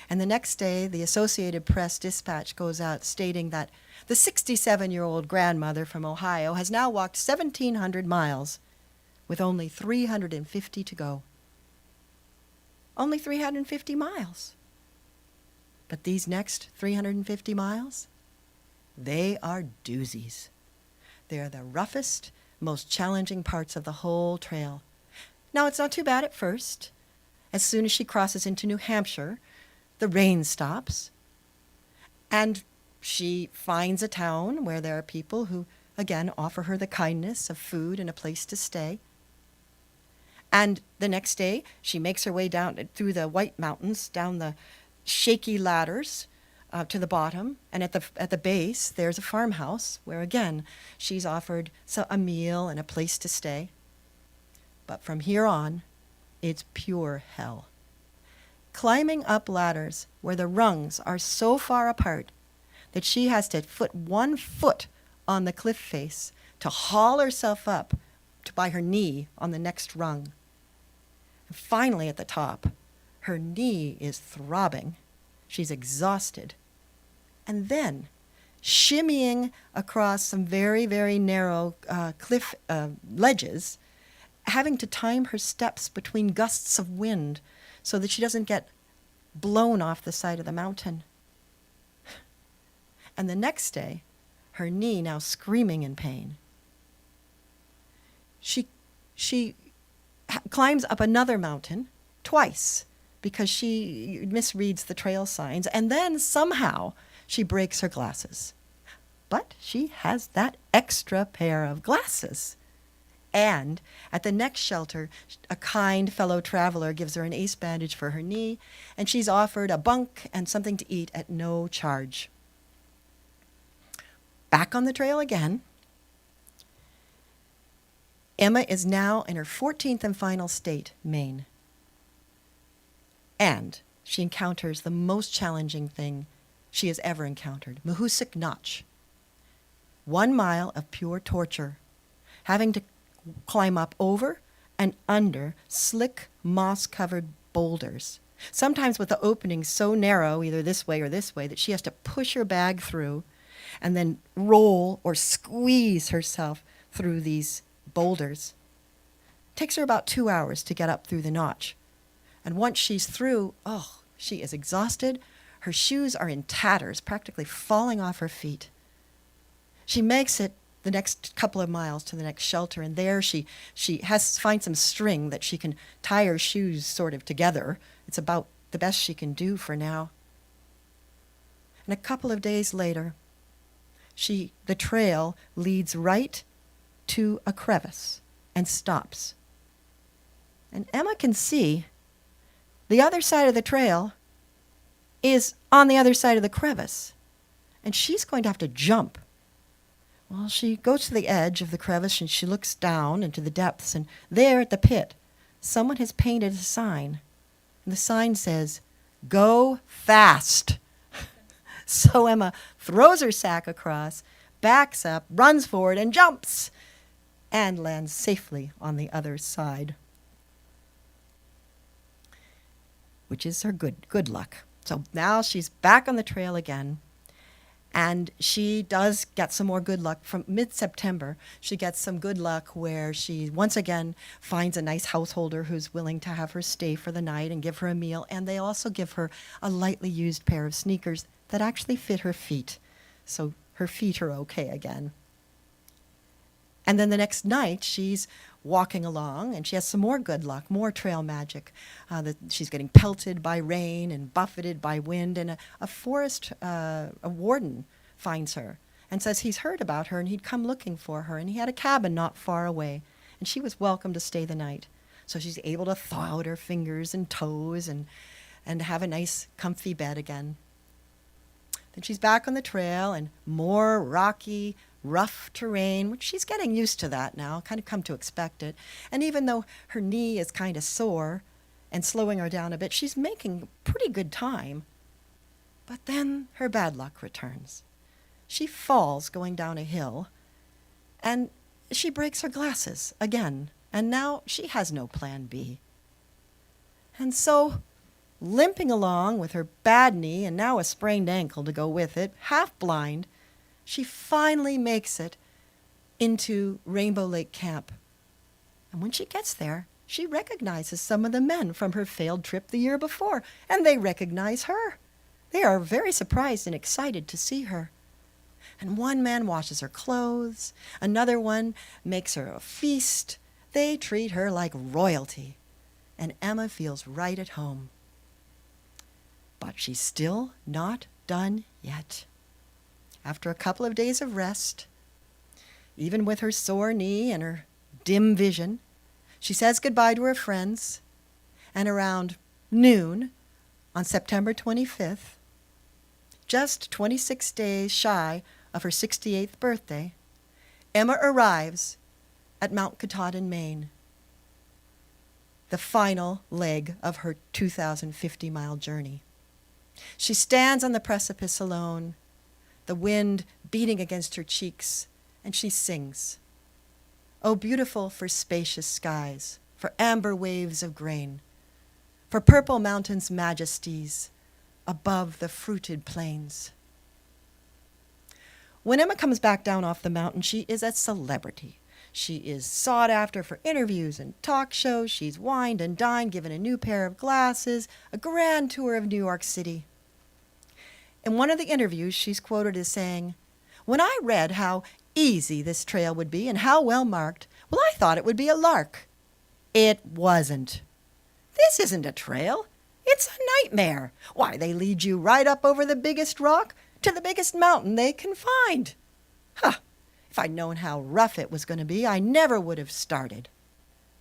S5: And the next day, the Associated Press dispatch goes out stating that the 67-year-old grandmother from Ohio has now walked 1,700 miles with only 350 to go. Only 350 miles. But these next 350 miles, they are doozies. They're the roughest, most challenging parts of the whole trail. Now, it's not too bad at first. As soon as she crosses into New Hampshire, the rain stops, and she finds a town where there are people who, again, offer her the kindness of food and a place to stay. And the next day, she makes her way down through the White Mountains, down the shaky ladders to the bottom, and at the base, there's a farmhouse where, again, she's offered a meal and a place to stay. But from here on, it's pure hell. Climbing up ladders where the rungs are so far apart that she has to put one foot on the cliff face to haul herself up by her knee on the next rung. And finally, at the top, her knee is throbbing. She's exhausted. And then, shimmying across some very, very narrow cliff ledges, having to time her steps between gusts of wind so that she doesn't get blown off the side of the mountain. And the next day, her knee now screaming in pain. She climbs up another mountain twice because she misreads the trail signs, and then somehow she breaks her glasses. But she has that extra pair of glasses. And at the next shelter, a kind fellow traveler gives her an ace bandage for her knee, and she's offered a bunk and something to eat at no charge. Back on the trail again. Emma is now in her 14th and final state, Maine. And she encounters the most challenging thing she has ever encountered, Mahoosuc Notch. 1 mile of pure torture, having to climb up over and under slick, moss-covered boulders sometimes with the openings so narrow, either this way or this way, that she has to push her bag through and then roll or squeeze herself through these boulders. It takes her about 2 hours to get up through the notch. And once she's through, oh, she is exhausted. Her shoes are in tatters, practically falling off her feet. She makes it the next couple of miles to the next shelter, and there she has to find some string that she can tie her shoes sort of together. It's about the best she can do for now. And a couple of days later, the trail leads right to a crevice and stops. And Emma can see the other side of the trail is on the other side of the crevice, and she's going to have to jump. Well, she goes to the edge of the crevice and she looks down into the depths, and there at the pit, someone has painted a sign. And the sign says, "Go fast." So Emma throws her sack across, backs up, runs forward, and jumps, and lands safely on the other side, which is her good luck. So now she's back on the trail again. And she does get some more good luck. From mid-September, she gets some good luck where she once again finds a nice householder who's willing to have her stay for the night and give her a meal. And they also give her a lightly used pair of sneakers that actually fit her feet. So her feet are okay again. And then the next night, she's walking along, and she has some more good luck, more trail magic. She's getting pelted by rain and buffeted by wind, and a forest a warden finds her and says he's heard about her and he'd come looking for her, and he had a cabin not far away, and she was welcome to stay the night. So she's able to thaw out her fingers and toes and have a nice comfy bed again. Then she's back on the trail, and more rocky, rough terrain, which she's getting used to that now, kind of come to expect it. And even though her knee is kind of sore and slowing her down a bit, she's making pretty good time. But then her bad luck returns. She falls going down a hill, and she breaks her glasses again, and now she has no plan B. And so, limping along with her bad knee and now a sprained ankle to go with it, half blind, she finally makes it into Rainbow Lake Camp. And when she gets there, she recognizes some of the men from her failed trip the year before, and they recognize her. They are very surprised and excited to see her. And one man washes her clothes, another one makes her a feast. They treat her like royalty, and Emma feels right at home. But she's still not done yet. After a couple of days of rest, even with her sore knee and her dim vision, she says goodbye to her friends, and around noon on September 25th, just 26 days shy of her 68th birthday, Emma arrives at Mount Katahdin, Maine, the final leg of her 2,050-mile journey. She stands on the precipice alone, the wind beating against her cheeks, and she sings. Oh, beautiful for spacious skies, for amber waves of grain, for purple mountains' majesties above the fruited plains. When Emma comes back down off the mountain, she is a celebrity. She is sought after for interviews and talk shows. She's wined and dined, given a new pair of glasses, a grand tour of New York City. In one of the interviews, she's quoted as saying, "When I read how easy this trail would be and how well marked, well, I thought it would be a lark. It wasn't. This isn't a trail. It's a nightmare. Why, they lead you right up over the biggest rock to the biggest mountain they can find. Huh, if I'd known how rough it was going to be, I never would have started.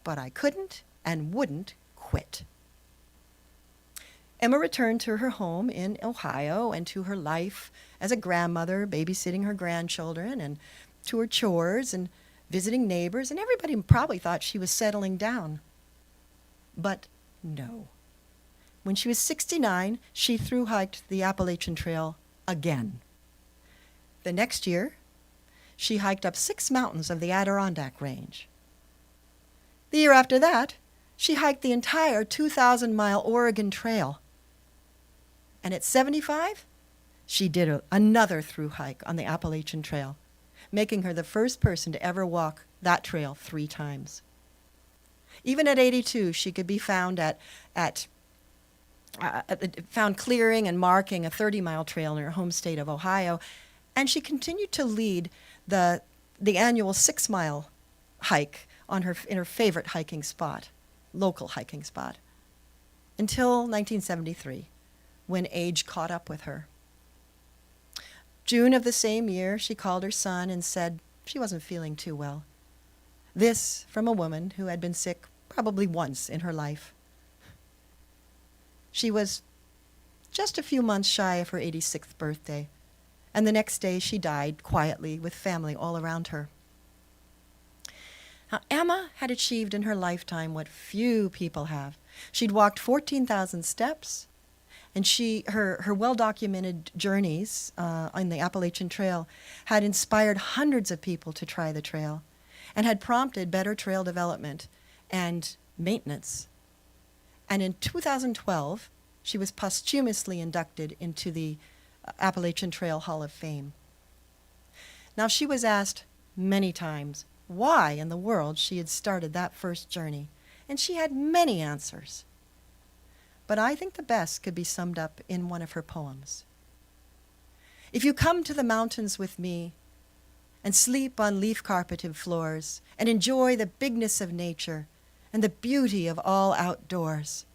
S5: But I couldn't and wouldn't quit." Emma returned to her home in Ohio and to her life as a grandmother, babysitting her grandchildren, and to her chores and visiting neighbors, and everybody probably thought she was settling down. But no. When she was 69, she thru-hiked the Appalachian Trail again. The next year, she hiked up 6 mountains of the Adirondack Range. The year after that, she hiked the entire 2,000-mile Oregon Trail. And at 75, she did another through hike on the Appalachian Trail, making her the first person to ever walk that trail 3 times. Even at 82, she could be found found clearing and marking a 30-mile trail in her home state of Ohio, and she continued to lead the annual 6-mile hike in her favorite hiking spot, local hiking spot, until 1973, when age caught up with her. June of the same year, she called her son and said she wasn't feeling too well. This from a woman who had been sick probably once in her life. She was just a few months shy of her 86th birthday, and the next day she died quietly with family all around her. Now, Emma had achieved in her lifetime what few people have. She'd walked 14,000 steps, and her well-documented journeys on the Appalachian Trail had inspired hundreds of people to try the trail and had prompted better trail development and maintenance. And in 2012, she was posthumously inducted into the Appalachian Trail Hall of Fame. Now, she was asked many times why in the world she had started that first journey, and she had many answers. But I think the best could be summed up in one of her poems. If you come to the mountains with me and sleep on leaf-carpeted floors and enjoy the bigness of nature and the beauty of all outdoors,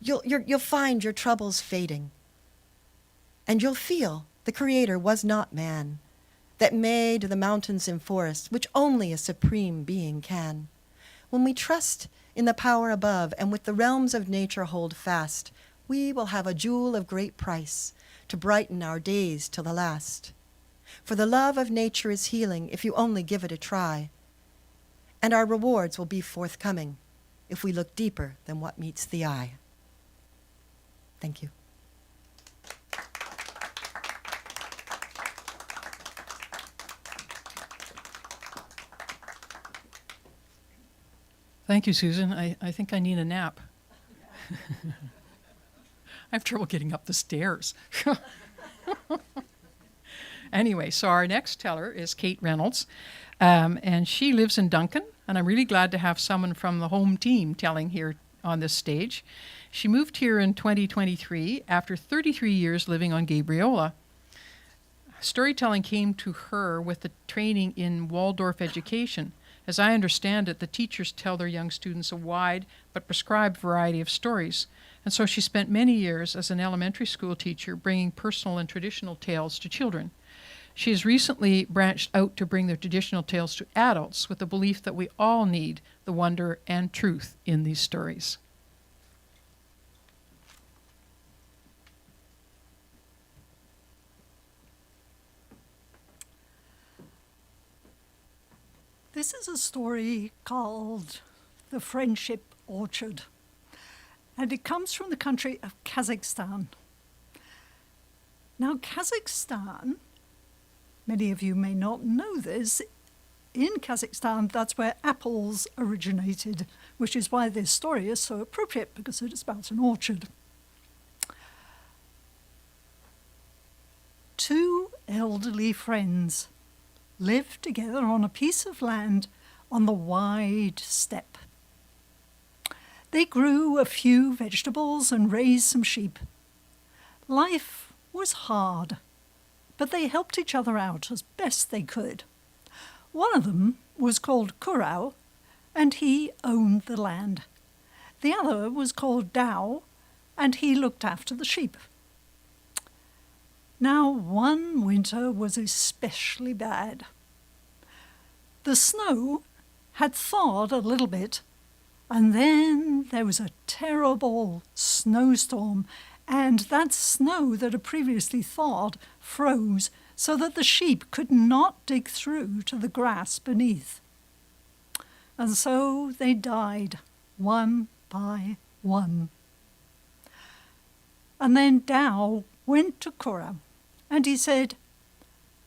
S5: you'll find your troubles fading, and you'll feel the Creator was not man, that made the mountains and forests, which only a supreme being can. When we trust in the power above and with the realms of nature hold fast, we will have a jewel of great price to brighten our days till the last. For the love of nature is healing if you only give it a try, and our rewards will be forthcoming if we look deeper than what meets the eye. Thank you.
S3: Thank you, Susan. I think I need a nap. I have trouble getting up the stairs. Anyway, so our next teller is Kate Reynolds, and she lives in Duncan, and I'm really glad to have someone from the home team telling here on this stage. She moved here in 2023 after 33 years living on Gabriola. Storytelling came to her with the training in Waldorf education. As I understand it, the teachers tell their young students a wide but prescribed variety of stories. And so she spent many years as an elementary school teacher bringing personal and traditional tales to children. She has recently branched out to bring the traditional tales to adults with the belief that we all need the wonder and truth in these stories.
S6: This is a story called The Friendship Orchard, and it comes from the country of Kazakhstan. Now, Kazakhstan, many of you may not know this, in Kazakhstan, that's where apples originated, which is why this story is so appropriate, because it is about an orchard. 2 elderly friends lived together on a piece of land on the wide steppe. They grew a few vegetables and raised some sheep. Life was hard, but they helped each other out as best they could. One of them was called Kurau, and he owned the land. The other was called Dao, and he looked after the sheep. Now, one winter was especially bad. The snow had thawed a little bit, and then there was a terrible snowstorm, and that snow that had previously thawed froze so that the sheep could not dig through to the grass beneath. And so they died, one by one. And then Dao went to Kurau, and he said,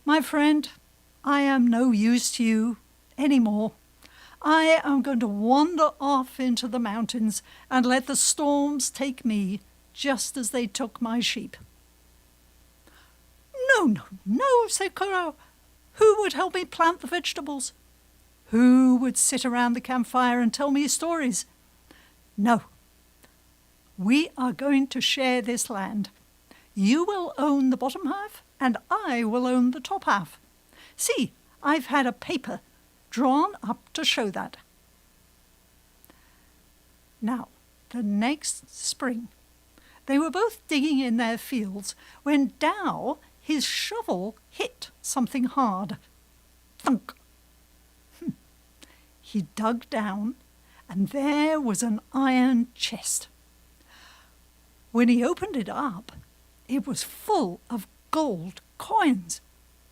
S6: "My friend, I am no use to you anymore. I am going to wander off into the mountains and let the storms take me just as they took my sheep." "No, no, no," said Corral. "Who would help me plant the vegetables? Who would sit around the campfire and tell me stories? No. We are going to share this land. You will own the bottom half, and I will own the top half. See, I've had a paper drawn up to show that." Now, the next spring, they were both digging in their fields when Dow, his shovel, hit something hard. Thunk! He dug down, and there was an iron chest. When he opened it up, it was full of gold coins.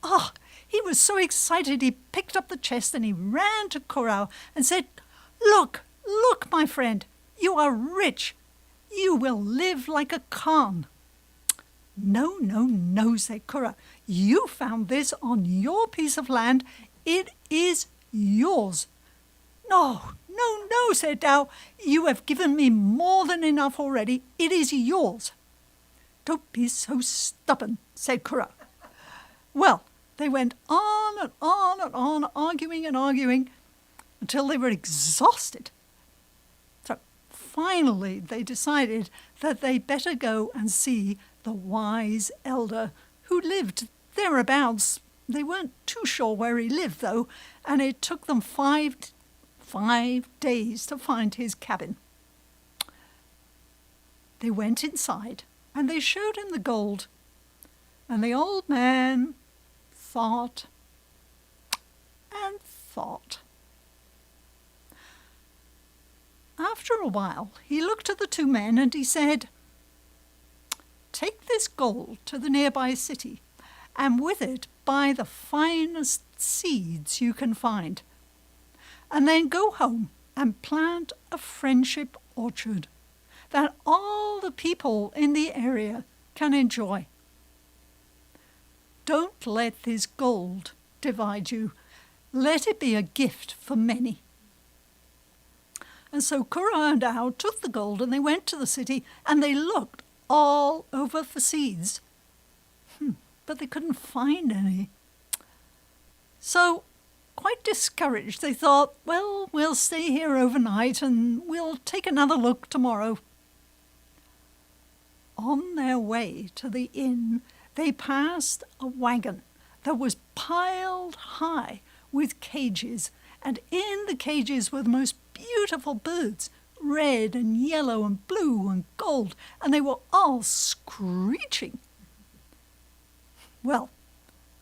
S6: Ah! He was so excited he picked up the chest and he ran to Corral and said, "Look, look, my friend, you are rich. You will live like a Khan." "No, no, no," said Corral. "You found this on your piece of land. It is yours." "No, no, no," said Dow. "You have given me more than enough already. It is yours." "Don't be so stubborn," said Corral. Well, they went on and on and on, arguing and arguing, until they were exhausted. So finally they decided that they better go and see the wise elder who lived thereabouts. They weren't too sure where he lived, though, and it took them five days to find his cabin. They went inside, and they showed him the gold, and the old man thought and thought. After a while, he looked at the two men and he said, "Take this gold to the nearby city, and with it buy the finest seeds you can find, and then go home and plant a friendship orchard that all the people in the area can enjoy. Don't let this gold divide you. Let it be a gift for many." And so Kura and Dow took the gold and they went to the city and they looked all over for seeds. But they couldn't find any. So, quite discouraged, they thought, well, we'll stay here overnight and we'll take another look tomorrow. On their way to the inn, they passed a wagon that was piled high with cages, and in the cages were the most beautiful birds, red and yellow and blue and gold, and they were all screeching. Well,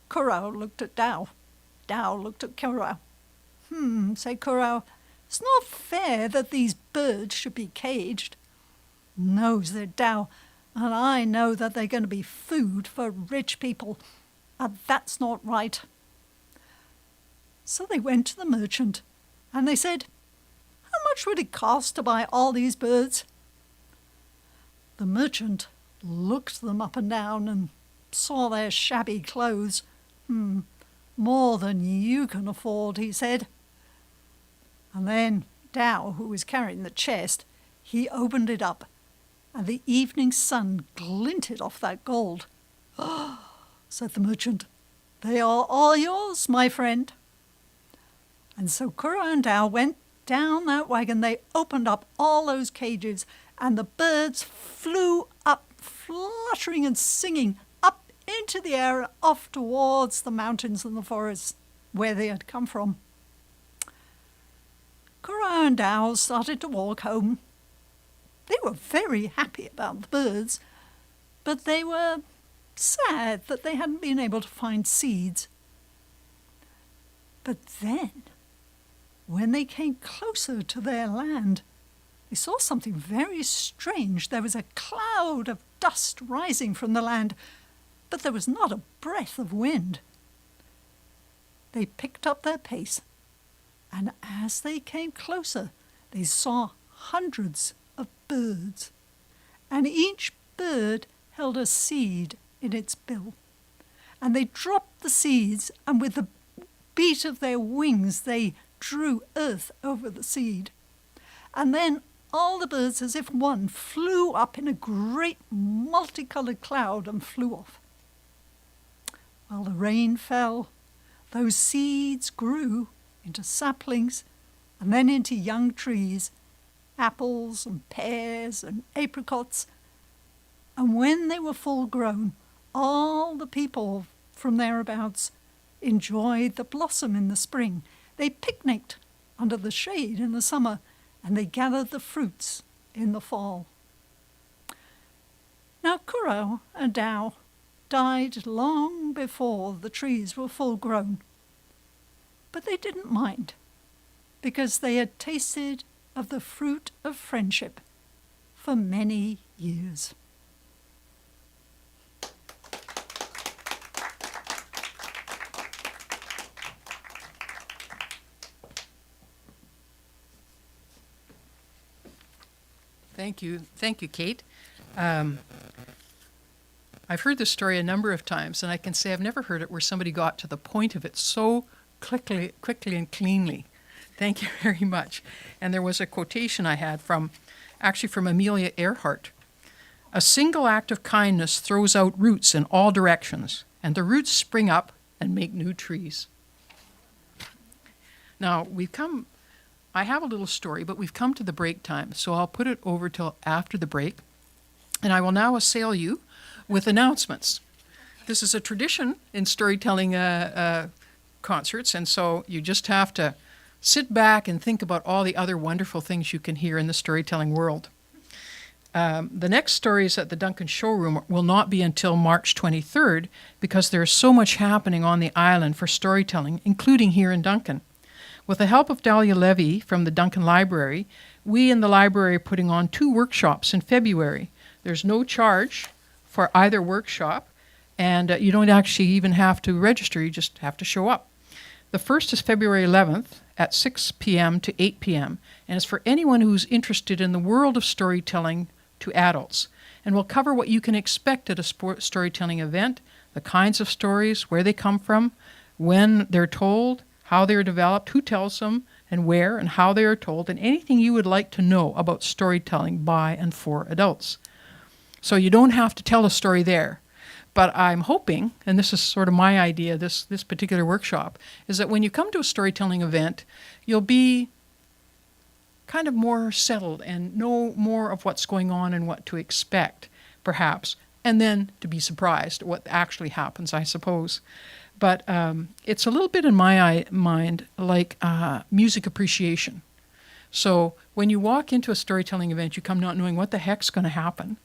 S6: Corral looked at Dow. Dow looked at Corral. Said Corral, "It's not fair that these birds should be caged." "No," said Dow, "and I know that they're going to be food for rich people, and that's not right." So they went to the merchant, and they said, "How much would it cost to buy all these birds?" The merchant looked them up and down and saw their shabby clothes. "More than you can afford," he said. And then Dow, who was carrying the chest, he opened it up, and the evening sun glinted off that gold. "Oh," said the merchant, "they are all yours, my friend." And so Kura and Dow went down that wagon. They opened up all those cages, and the birds flew up, fluttering and singing, up into the air, off towards the mountains and the forests where they had come from. Kura and Dow started to walk home. They were very happy about the birds, but they were sad that they hadn't been able to find seeds. But then, when they came closer to their land, they saw something very strange. There was a cloud of dust rising from the land, but there was not a breath of wind. They picked up their pace, and as they came closer, they saw hundreds of birds, and each bird held a seed in its bill. And they dropped the seeds, and with the beat of their wings, they drew earth over the seed. And then all the birds, as if one, flew up in a great multicolored cloud and flew off. While the rain fell, those seeds grew into saplings and then into young trees, apples and pears and apricots. And when they were full grown, all the people from thereabouts enjoyed the blossom in the spring. They picnicked under the shade in the summer, and they gathered the fruits in the fall. Now Currow and Dow died long before the trees were full grown, but they didn't mind, because they had tasted of the fruit of friendship for many years.
S3: Thank you, Kate. I've heard this story a number of times, and I can say I've never heard it where somebody got to the point of it so quickly and cleanly. Thank you very much. And there was a quotation I had from Amelia Earhart. A single act of kindness throws out roots in all directions, and the roots spring up and make new trees. Now, I have a little story, but we've come to the break time, so I'll put it over till after the break. And I will now assail you with announcements. This is a tradition in storytelling concerts, and so you just have to sit back and think about all the other wonderful things you can hear in the storytelling world. The next stories at the Duncan Showroom will not be until March 23rd because there's so much happening on the island for storytelling, including here in Duncan. With the help of Dahlia Levy from the Duncan Library, we in the library are putting on 2 workshops in February. There's no charge for either workshop, and you don't actually even have to register, you just have to show up. The first is February 11th at 6 p.m. to 8 p.m., and it's for anyone who's interested in the world of storytelling to adults. And we'll cover what you can expect at a storytelling event, the kinds of stories, where they come from, when they're told, how they're developed, who tells them, and where and how they are told, and anything you would like to know about storytelling by and for adults. So you don't have to tell a story there. But I'm hoping, and this is sort of my idea, this particular workshop, is that when you come to a storytelling event, you'll be kind of more settled and know more of what's going on and what to expect, perhaps, and then to be surprised at what actually happens, I suppose. But it's a little bit in my mind like music appreciation. So when you walk into a storytelling event, you come not knowing what the heck's going to happen,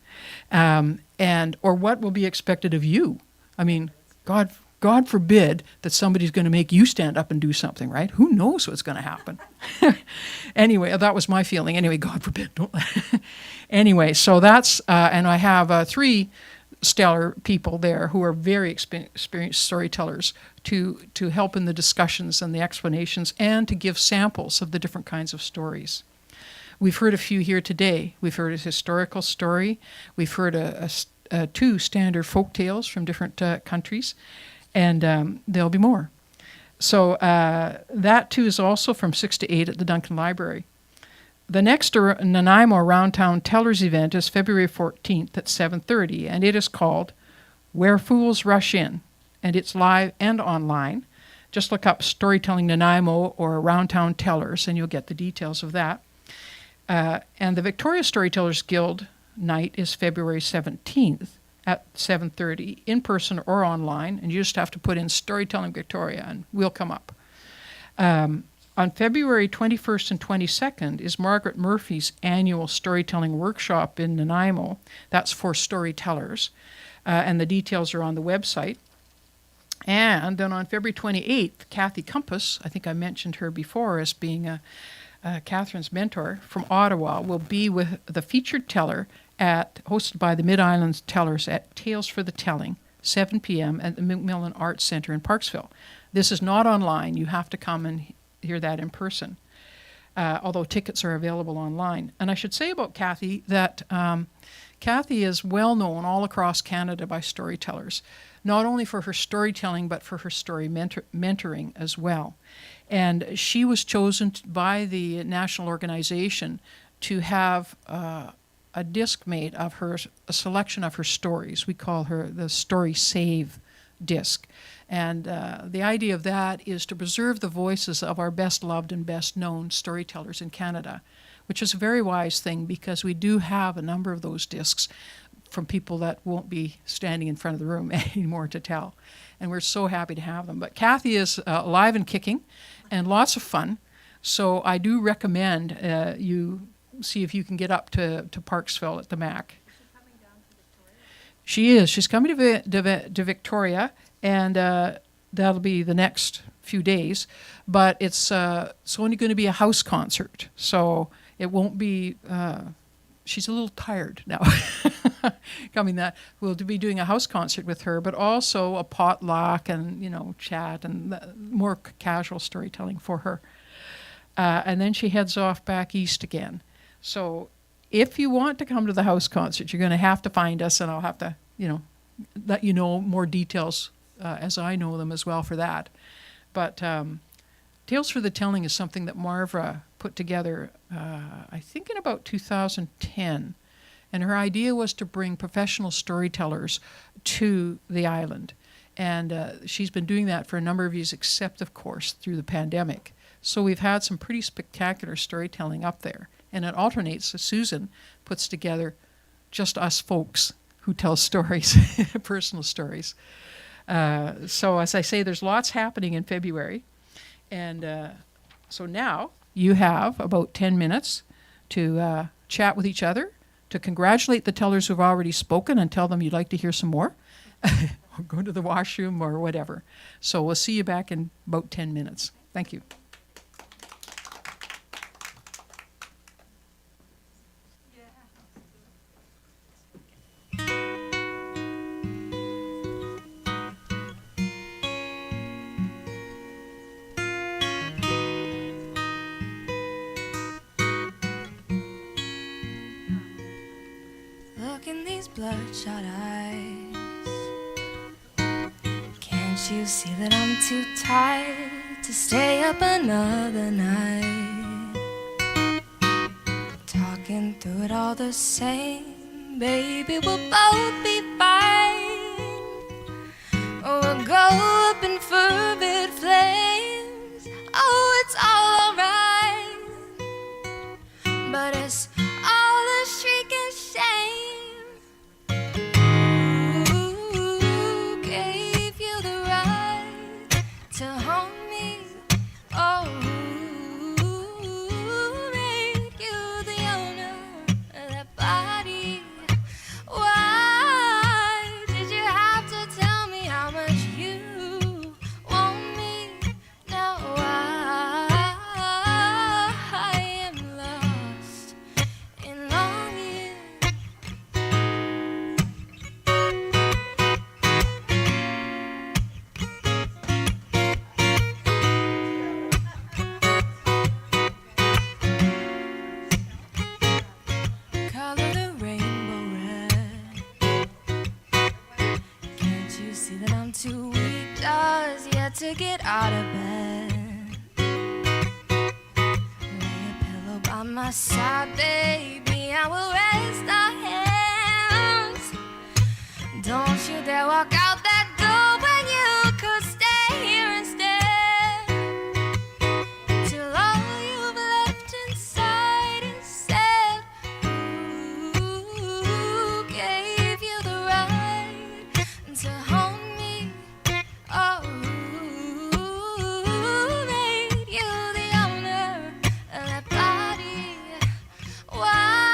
S3: or what will be expected of you. I mean, God forbid that somebody's going to make you stand up and do something, right? Who knows what's going to happen? Anyway, that was my feeling. Anyway, God forbid. Don't. Anyway, so that's, and I have 3 stellar people there who are very experienced storytellers to help in the discussions and the explanations and to give samples of the different kinds of stories. We've heard a few here today. We've heard a historical story. We've heard 2 standard folk tales from different countries, and there'll be more. So that too is also from 6 to 8 at the Duncan Library. The next Nanaimo Round Town Tellers event is February 14th at 7:30, and it is called Where Fools Rush In, and it's live and online. Just look up Storytelling Nanaimo or Round Town Tellers, and you'll get the details of that. And the Victoria Storytellers Guild night is February 17th at 7:30, in person or online, and you just have to put in Storytelling Victoria, and we'll come up. On February 21st and 22nd is Margaret Murphy's annual storytelling workshop in Nanaimo. That's for storytellers, and the details are on the website. And then on February 28th, Kathy Compass, I think I mentioned her before as being Catherine's mentor from Ottawa, will be with the featured teller hosted by the Mid-Island Tellers at Tales for the Telling, 7 p.m. at the Macmillan Arts Centre in Parksville. This is not online. You have to come and hear that in person, although tickets are available online. And I should say about Kathy that Kathy is well known all across Canada by storytellers, not only for her storytelling, but for her story mentoring as well. And she was chosen by the national organization to have a disc made of her, a selection of her stories. We call her the Story Save disc. And the idea of that is to preserve the voices of our best loved and best known storytellers in Canada, which is a very wise thing because we do have a number of those discs from people that won't be standing in front of the room anymore to tell. And we're so happy to have them. But Kathy is alive and kicking and lots of fun. So I do recommend you see if you can get up to Parksville at the MAC. She is. She's coming to Victoria, and that'll be the next few days. But it's only going to be a house concert, so it won't be. She's a little tired now. Coming that we'll be doing a house concert with her, but also a potluck and chat and more casual storytelling for her. And then she heads off back east again. So if you want to come to the house concert, you're going to have to find us, and I'll have to, let you know more details as I know them as well for that. But Tales for the Telling is something that Marvra put together, I think in about 2010. And her idea was to bring professional storytellers to the island. And she's been doing that for a number of years, except, of course, through the pandemic. So we've had some pretty spectacular storytelling up there. And it alternates. So Susan puts together just us folks who tell stories, personal stories. So as I say, there's lots happening in February. And so now you have about 10 minutes to chat with each other, to congratulate the tellers who've already spoken and tell them you'd like to hear some more, or go to the washroom or whatever. So we'll see you back in about 10 minutes. Thank you.
S7: Look in these bloodshot eyes. Can't you see that I'm too tired to stay up another night? Talking through it all the same, baby, we'll both be fine. Oh, we'll go up in fervid flames. Oh, it's all alright, but it's all a shrieking shame. Who gave you the right to haunt me? Oh, who made you the owner of that body? Why did you have to tell me how much you want me? Now I am lost in longing. Color the rainbow red. Can't you see that I'm too weak just yet to get out of bed? Lay a pillow by my side, baby, I will rest our hands. Don't you dare walk out that door when you could stay here instead. Till all you've left inside is said, who gave you the right to haunt me? Oh, who made you the owner of that body? Why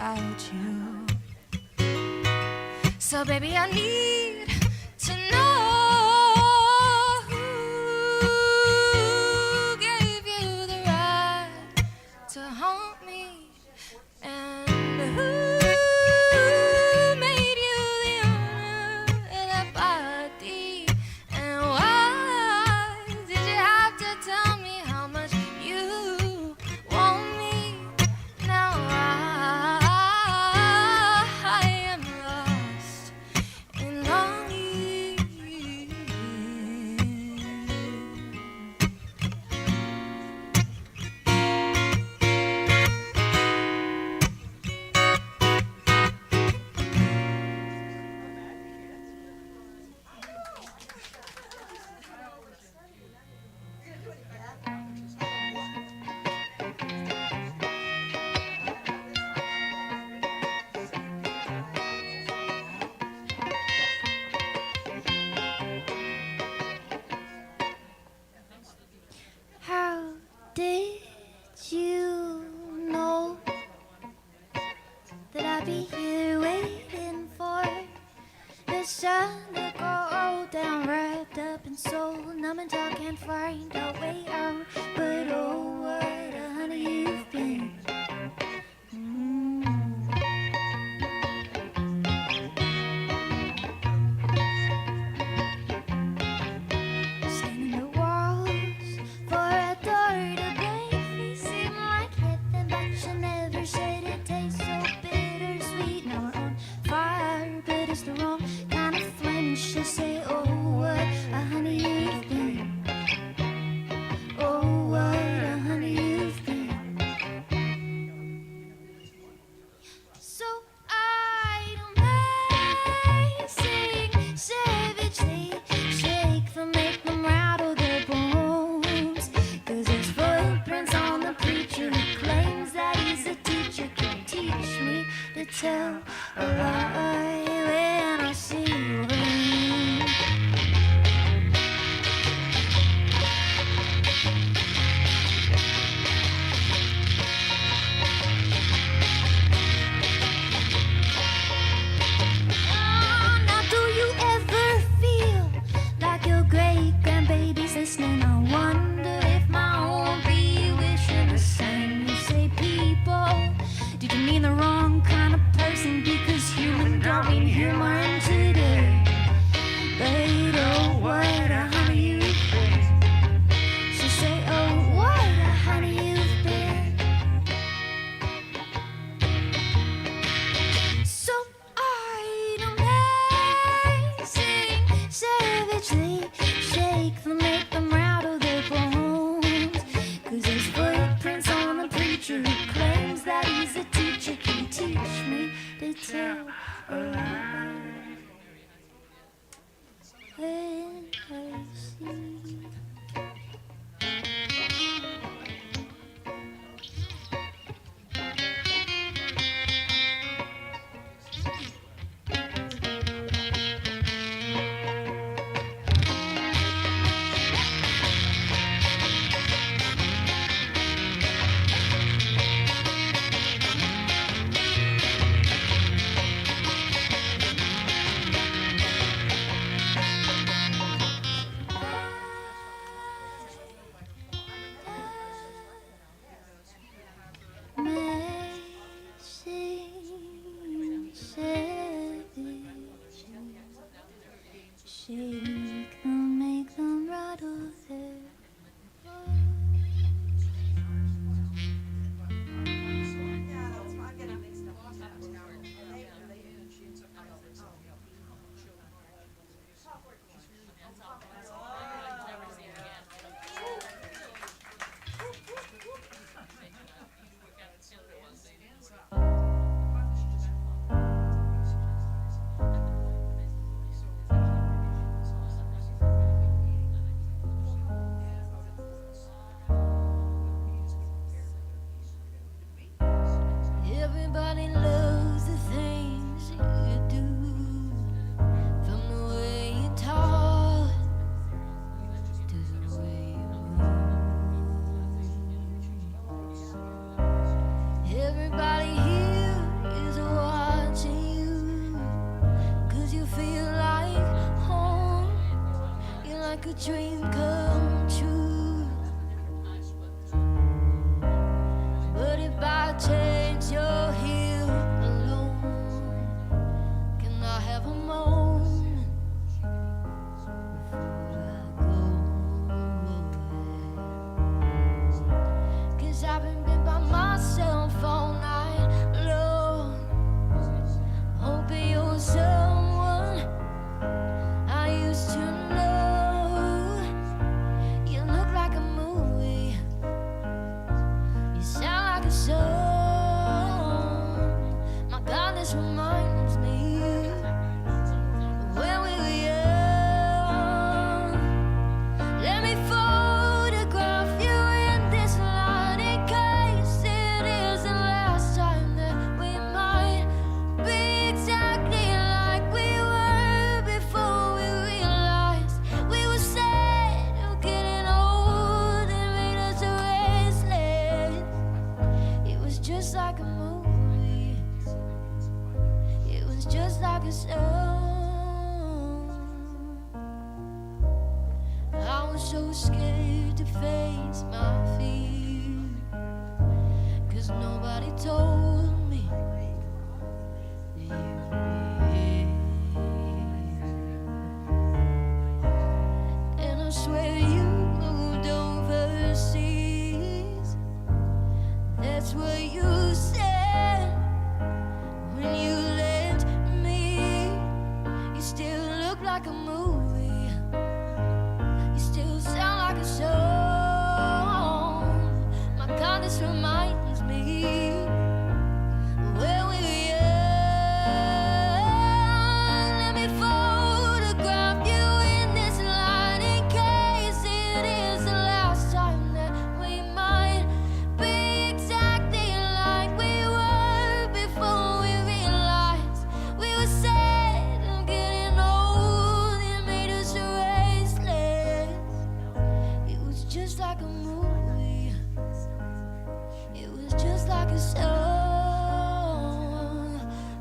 S7: without you. So baby, I need to know who gave you the right to haunt me, and who made you the owner of that body, and why did you have to tell me how much you want me? Now I am lost in longing. How did you know that I'd be here waiting for the sun to go down, wrapped up in soul, numb and I can't find a way out, but oh, what a honey you've been. Scanning the walls for a door to break. They seem like heaven, but you never said it tastes so bittersweet. Now we're on fire, but it's the wrong kind of flame. You should say, oh, what a honey you've been. Oh, what a honey you've been. So I don't mind sing savagely, shake them, make them rattle their bones. 'Cause there's footprints on the preacher who claims that he's a teacher, can teach me to tell a lie when I see you burn. Now do you ever feel like your great grandbaby's listening? I wonder if my own be wishing the same. You say people, did you mean the wrong kind of person? Because human don't mean humor in today. But oh, what a honey you've been. So say, oh, what a honey you've been. So I don't mind sing savagely, shake them, make them rattle their bones. 'Cause there's footprints on the preacher who claims that he's a teacher, can teach me to tell a lie when I see. Shake them, make them rattle their Everybody loves the things you do, from the way you talk to the way you move. Everybody here a dream come true. But if by chance you're here alone, can I have a moment before I go? 'Cause I've been by myself all night long, hoping you're someone I used to know. You look like a movie, you sound like a song. My God, this reminds me of when we were young. Let me photograph you in this light in case it is the last time that we might be exactly like we were before we realized we were sad of getting old and made us restless. It was just like a movie. It was just like a song. I was so scared to face my fear, 'cause nobody told me that you'd be here. And I swear you moved overseas. That's what you said when you left me. You still look like a movie. You still sound like a song. My God, this reminds me where we were young. Let me photograph you in this light in case it is the last time that we might be exactly like we were before we realized we were sad of getting old and made us restless. It was just like a movie. It was just like a song.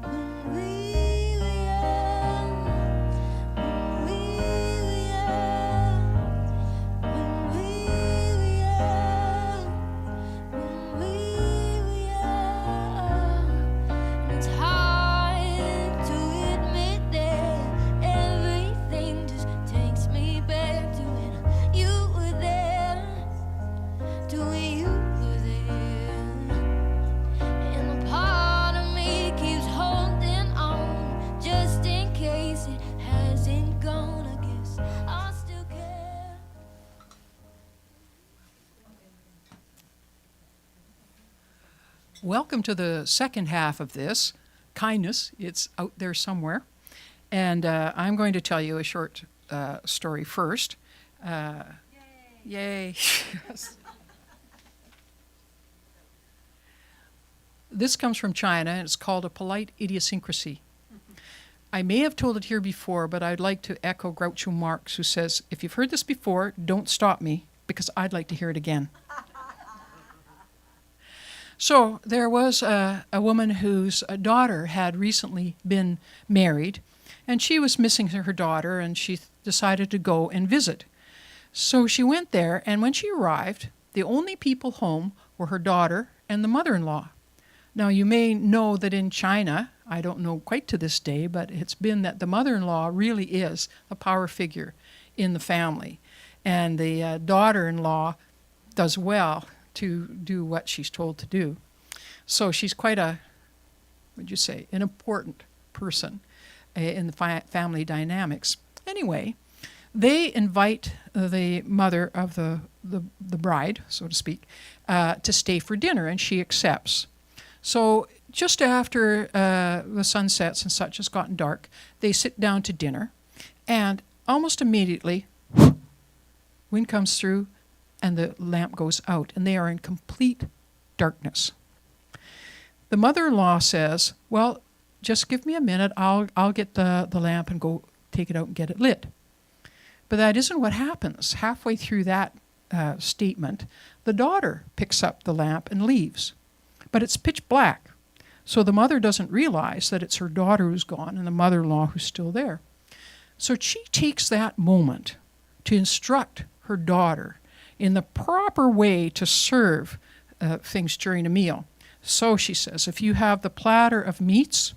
S7: When we were young, when we were young, when we were young, when we were young. And it's hard to admit that everything just takes me back to when you were there, to when you were there. And a part of me keeps holding on just in case it hasn't gone. I guess I still care.
S3: Welcome to the second half of this. Kindness, it's out there somewhere. And I'm going to tell you a short story first. Yay. Yes. This comes from China, and it's called A Polite Idiosyncrasy. I may have told it here before, but I'd like to echo Groucho Marx, who says, if you've heard this before, don't stop me, because I'd like to hear it again. So there was a woman whose daughter had recently been married, and she was missing her daughter, and she decided to go and visit. So she went there, and when she arrived, the only people home were her daughter and the mother-in-law. Now, you may know that in China, I don't know quite to this day, but it's been that the mother-in-law really is a power figure in the family. And the daughter-in-law does well to do what she's told to do. So she's quite an important person in the family dynamics. Anyway, they invite the mother of the bride, so to speak, to stay for dinner, and she accepts. So just after the sun sets and such has gotten dark, they sit down to dinner, and almost immediately, wind comes through, and the lamp goes out, and they are in complete darkness. The mother-in-law says, well, just give me a minute, I'll get the lamp and go take it out and get it lit. But that isn't what happens. Halfway through that statement, the daughter picks up the lamp and leaves. But it's pitch black, so the mother doesn't realize that it's her daughter who's gone and the mother-in-law who's still there. So she takes that moment to instruct her daughter in the proper way to serve things during a meal. So she says, if you have the platter of meats,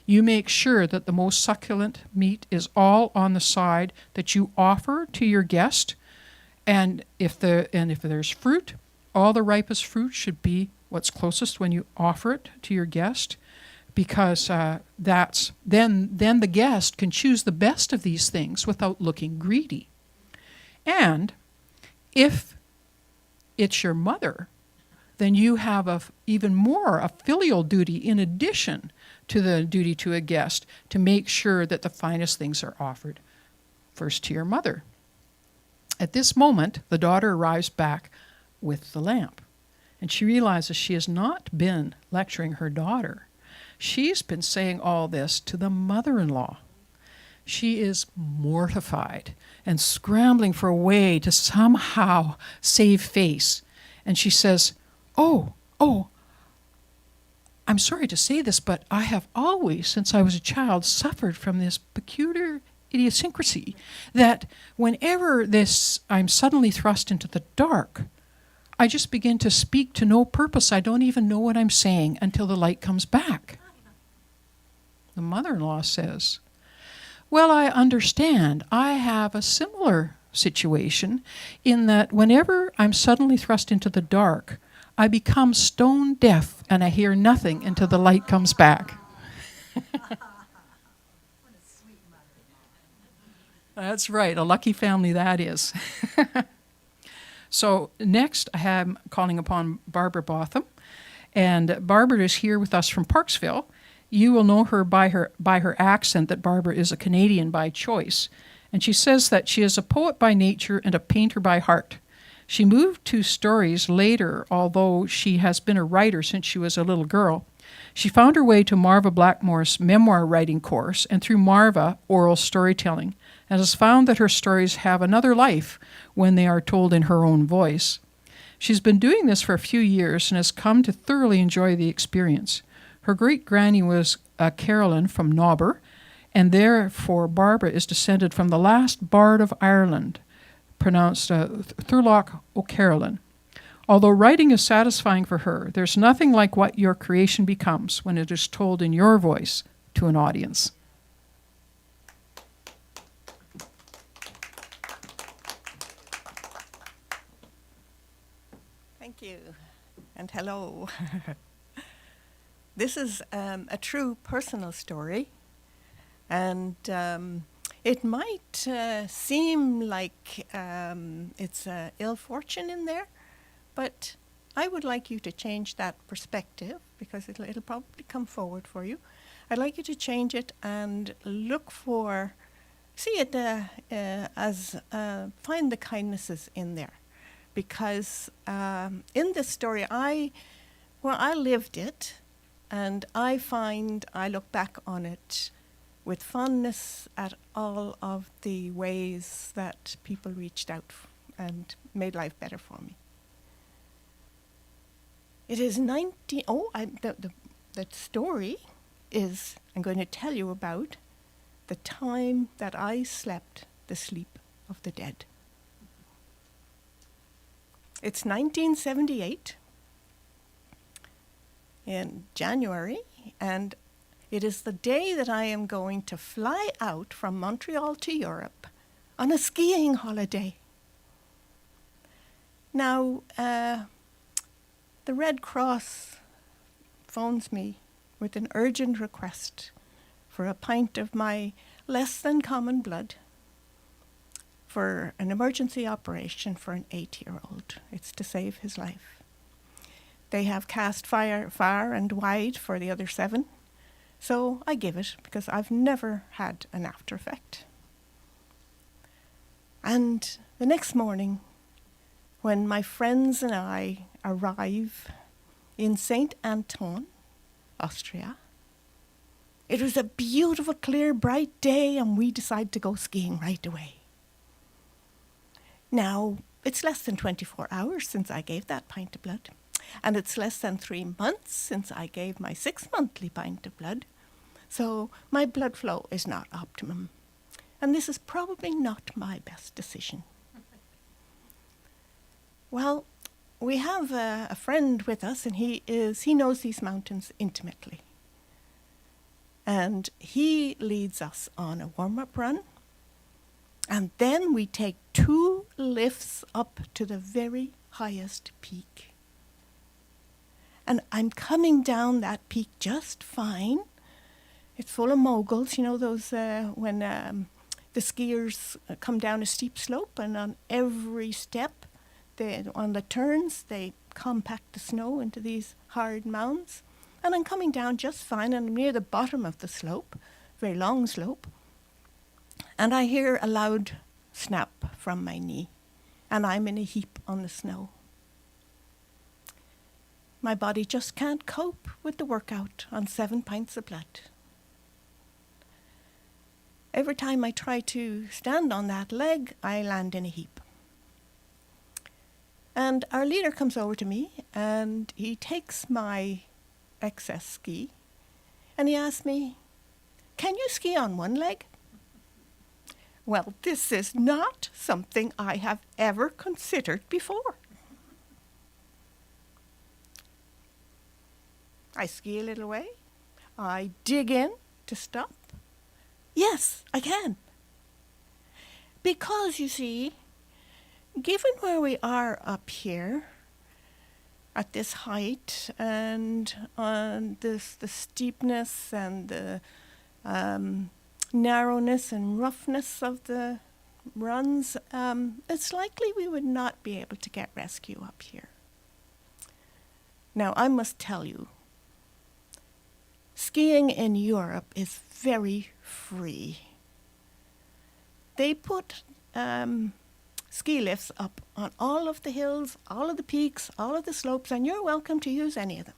S3: you make sure that the most succulent meat is all on the side that you offer to your guest. And if there's fruit, all the ripest fruit should be what's closest when you offer it to your guest, because that's then the guest can choose the best of these things without looking greedy. And if it's your mother, then you have even more a filial duty in addition to the duty to a guest to make sure that the finest things are offered first to your mother. At this moment, the daughter arrives back with the lamp, and she realizes she has not been lecturing her daughter. She's been saying all this to the mother-in-law. She is mortified and scrambling for a way to somehow save face. And she says, Oh, I'm sorry to say this, but I have always, since I was a child, suffered from this peculiar idiosyncrasy that whenever I'm suddenly thrust into the dark, I just begin to speak to no purpose. I don't even know what I'm saying until the light comes back. The mother-in-law says, well, I understand. I have a similar situation in that whenever I'm suddenly thrust into the dark, I become stone deaf and I hear nothing until the light comes back. That's right, a lucky family that is. So next I am calling upon Barbara Botham, and Barbara is here with us from Parksville. You will know her by her accent that Barbara is a Canadian by choice, and she says that she is a poet by nature and a painter by heart. She moved to stories later, although she has been a writer since she was a little girl. She found her way to Marva Blackmore's memoir writing course, and through Marva, oral storytelling, and has found that her stories have another life when they are told in her own voice. She's been doing this for a few years and has come to thoroughly enjoy the experience. Her great-granny was Carolyn from Nobber, and therefore Barbara is descended from the last bard of Ireland, pronounced Thurlock O'Carolan. Although writing is satisfying for her, there's nothing like what your creation becomes when it is told in your voice to an audience.
S8: Thank you, and hello. This is a true personal story, and it might seem like it's ill fortune in there, but I would like you to change that perspective, because it'll probably come forward for you. I'd like you to change it and look for, see it as, find the kindnesses in there. Because in this story, I lived it, and I find I look back on it with fondness at all of the ways that people reached out and made life better for me. It is the story is, I'm going to tell you about the time that I slept the sleep of the dead. It's 1978 in January, and it is the day that I am going to fly out from Montreal to Europe on a skiing holiday. Now, the Red Cross phones me with an urgent request for a pint of my less than common blood for an emergency operation for an 8-year-old. It's to save his life. They have cast far and wide for the other 7, so I give it because I've never had an after effect. And the next morning, when my friends and I arrive in St. Anton, Austria, it was a beautiful, clear, bright day, and we decide to go skiing right away. Now, it's less than 24 hours since I gave that pint of blood, and it's less than 3 months since I gave my 6-monthly pint of blood, so my blood flow is not optimum. And this is probably not my best decision. Well, we have a friend with us, and he knows these mountains intimately. And he leads us on a warm-up run. And then we take 2 lifts up to the very highest peak. And I'm coming down that peak just fine. It's full of moguls, you know, those when the skiers come down a steep slope, and on every step, on the turns, they compact the snow into these hard mounds. And I'm coming down just fine, and I'm near the bottom of the slope, very long slope. And I hear a loud snap from my knee, and I'm in a heap on the snow. My body just can't cope with the workout on 7 pints of blood. Every time I try to stand on that leg, I land in a heap. And our leader comes over to me, and he takes my excess ski, and he asks me, "Can you ski on one leg?" Well, this is not something I have ever considered before. I ski a little way. I dig in to stop. Yes, I can. Because, you see, given where we are up here, at this height, and on the steepness and the narrowness and roughness of the runs, it's likely we would not be able to get rescue up here. Now, I must tell you, skiing in Europe is very free. They put ski lifts up on all of the hills, all of the peaks, all of the slopes, and you're welcome to use any of them.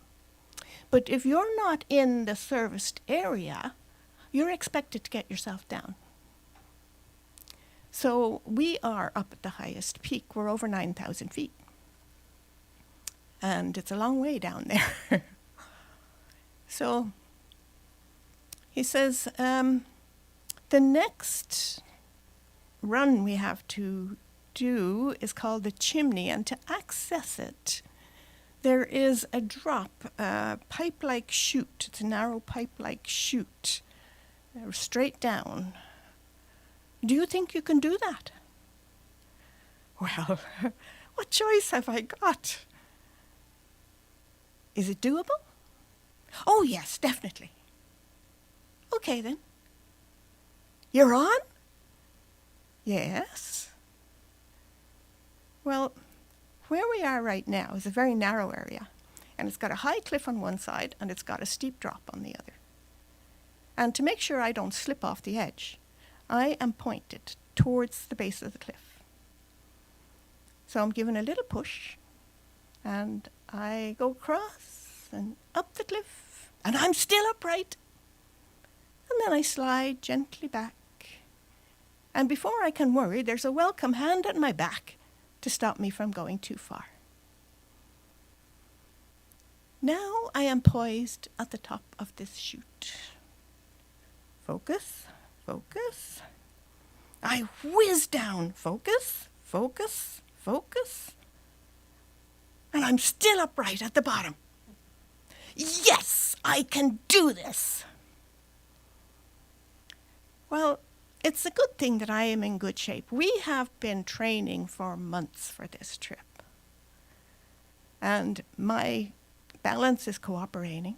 S8: But if you're not in the serviced area, you're expected to get yourself down. So we are up at the highest peak. We're over 9,000 feet. And it's a long way down there. So he says, the next run we have to do is called the chimney, and to access it, there is a drop, a pipe-like chute. It's a narrow pipe-like chute, straight down. Do you think you can do that? Well, what choice have I got? Is it doable? Oh, yes, definitely. Okay, then. You're on? Yes. Well, where we are right now is a very narrow area, and it's got a high cliff on one side, and it's got a steep drop on the other. And to make sure I don't slip off the edge, I am pointed towards the base of the cliff. So I'm given a little push, and I go across and up the cliff, and I'm still upright. And then I slide gently back. And before I can worry, there's a welcome hand at my back to stop me from going too far. Now I am poised at the top of this chute. Focus, focus. I whiz down. Focus, focus, focus. And I'm still upright at the bottom. Yes, I can do this. Well, it's a good thing that I am in good shape. We have been training for months for this trip. And my balance is cooperating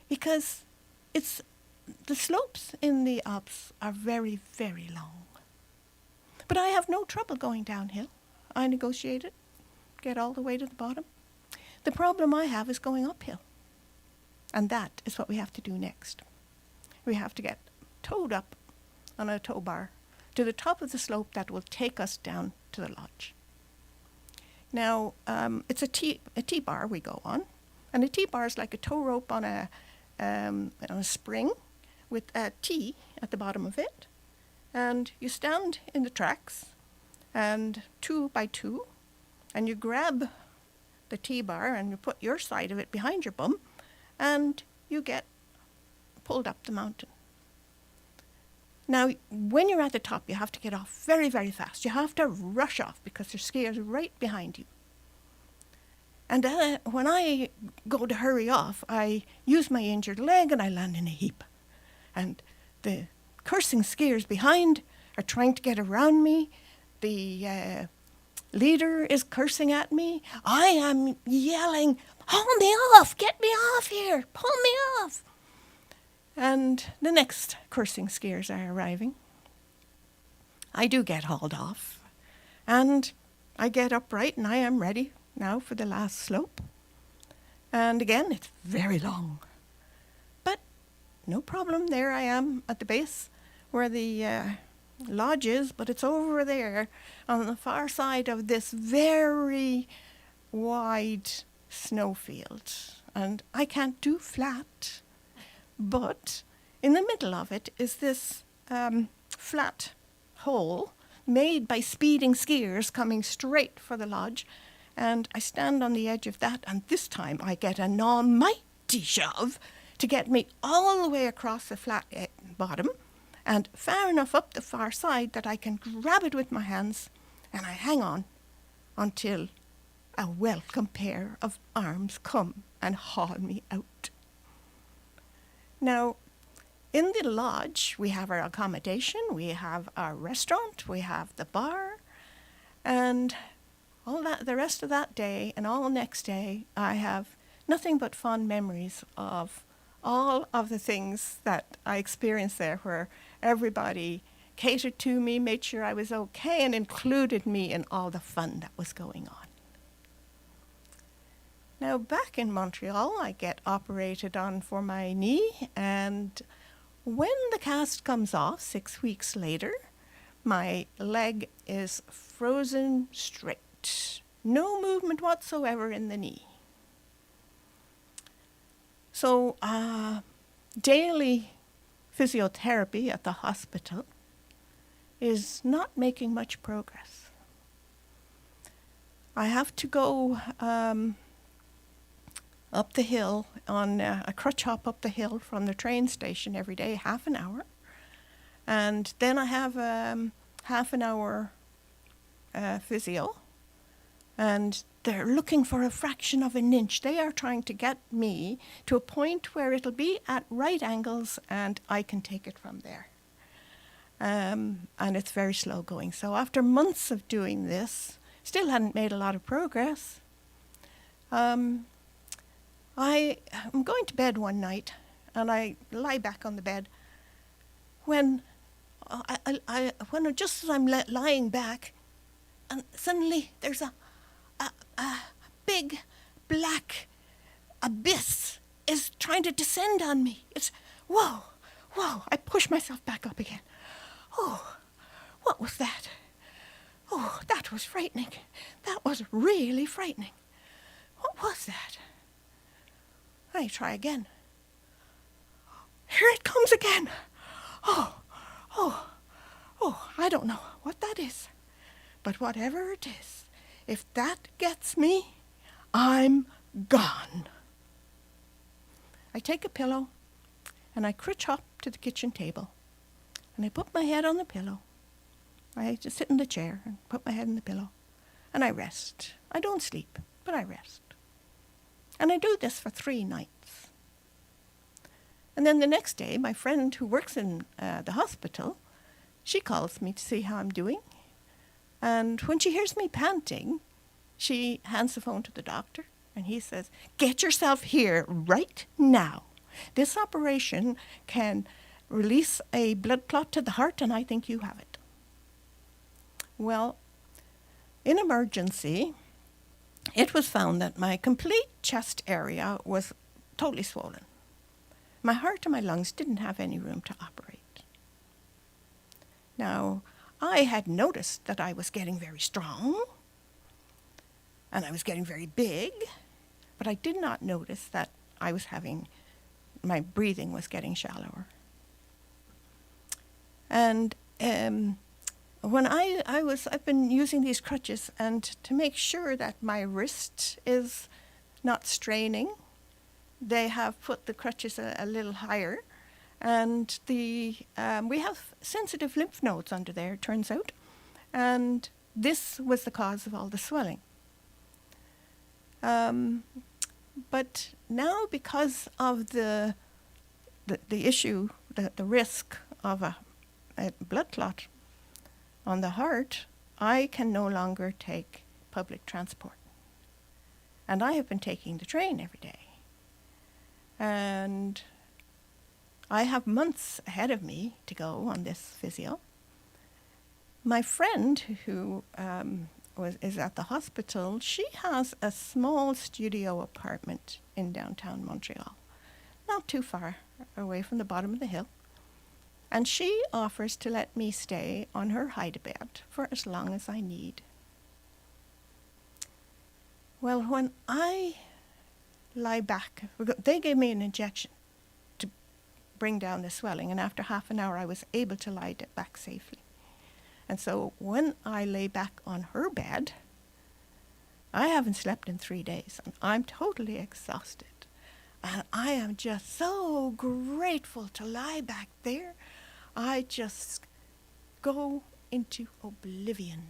S8: because the slopes in the Alps are very, very long. But I have no trouble going downhill. I negotiated, get all the way to the bottom. The problem I have is going uphill. And that is what we have to do next. We have to get towed up on a tow bar to the top of the slope that will take us down to the lodge. Now, it's a T-bar we go on, and a T-bar is like a tow rope on a spring with a T at the bottom of it, and you stand in the tracks, and 2 by 2, and you grab the T-bar and you put your side of it behind your bum, and you get pulled up the mountain. Now, when you're at the top, you have to get off very, very fast. You have to rush off because there's skiers right behind you. And when I go to hurry off, I use my injured leg and I land in a heap. And the cursing skiers behind are trying to get around me. The leader is cursing at me. I am yelling, "Haul me off! Get me off here! Pull me off!" And the next cursing skiers are arriving. I do get hauled off. And I get upright and I am ready now for the last slope. And again, it's very long. But no problem, there I am at the base where the lodge is, but it's over there on the far side of this very wide snowfield. And I can't do flat, but in the middle of it is this flat hole made by speeding skiers coming straight for the lodge. And I stand on the edge of that, and this time I get an almighty shove to get me all the way across the flat bottom and far enough up the far side that I can grab it with my hands, and I hang on until a welcome pair of arms come and haul me out. Now, in the lodge, we have our accommodation, we have our restaurant, we have the bar, and all that, the rest of that day and all next day, I have nothing but fond memories of all of the things that I experienced there, where everybody catered to me, made sure I was okay, and included me in all the fun that was going on. Now, back in Montreal, I get operated on for my knee, and when the cast comes off 6 weeks later, my leg is frozen straight. No movement whatsoever in the knee. So daily physiotherapy at the hospital is not making much progress. I have to go up the hill on a crutch hop up the hill from the train station every day, half an hour. And then I have half an hour physio. And they're looking for a fraction of an inch. They are trying to get me to a point where it'll be at right angles and I can take it from there. And it's very slow going. So after months of doing this, still hadn't made a lot of progress. I'm going to bed one night and I lie back on the bed when just as I'm lying back, and suddenly there's a big black abyss is trying to descend on me. It's whoa. I push myself back up again. Oh, what was that? Oh, that was frightening. That was really frightening. What was that? I try again. Here it comes again. Oh, I don't know what that is. But whatever it is, if that gets me, I'm gone. I take a pillow and I crutch hop to the kitchen table and I put my head on the pillow. I just sit in the chair and put my head in the pillow and I rest. I don't sleep, but I rest. And I do this for 3 nights. And then the next day, my friend who works in the hospital, she calls me to see how I'm doing. And when she hears me panting, she hands the phone to the doctor, and he says, "Get yourself here right now. This operation can release a blood clot to the heart, and I think you have it." Well, in emergency, it was found that my complete chest area was totally swollen. My heart and my lungs didn't have any room to operate. Now, I had noticed that I was getting very strong and I was getting very big, but I did not notice that my breathing was getting shallower. And when I've been using these crutches, and to make sure that my wrist is not straining, they have put the crutches a little higher, And we have sensitive lymph nodes under there, it turns out. And this was the cause of all the swelling. But now, because of the issue, the risk of a blood clot on the heart, I can no longer take public transport. And I have been taking the train every day. And I have months ahead of me to go on this physio. My friend who is at the hospital, she has a small studio apartment in downtown Montreal, not too far away from the bottom of the hill. And she offers to let me stay on her hide-a-bed for as long as I need. Well, when I lie back, they gave me an injection to bring down the swelling, and after half an hour I was able to lie back safely. And so when I lay back on her bed, I haven't slept in 3 days, and I'm totally exhausted. And I am just so grateful to lie back there. I just go into oblivion.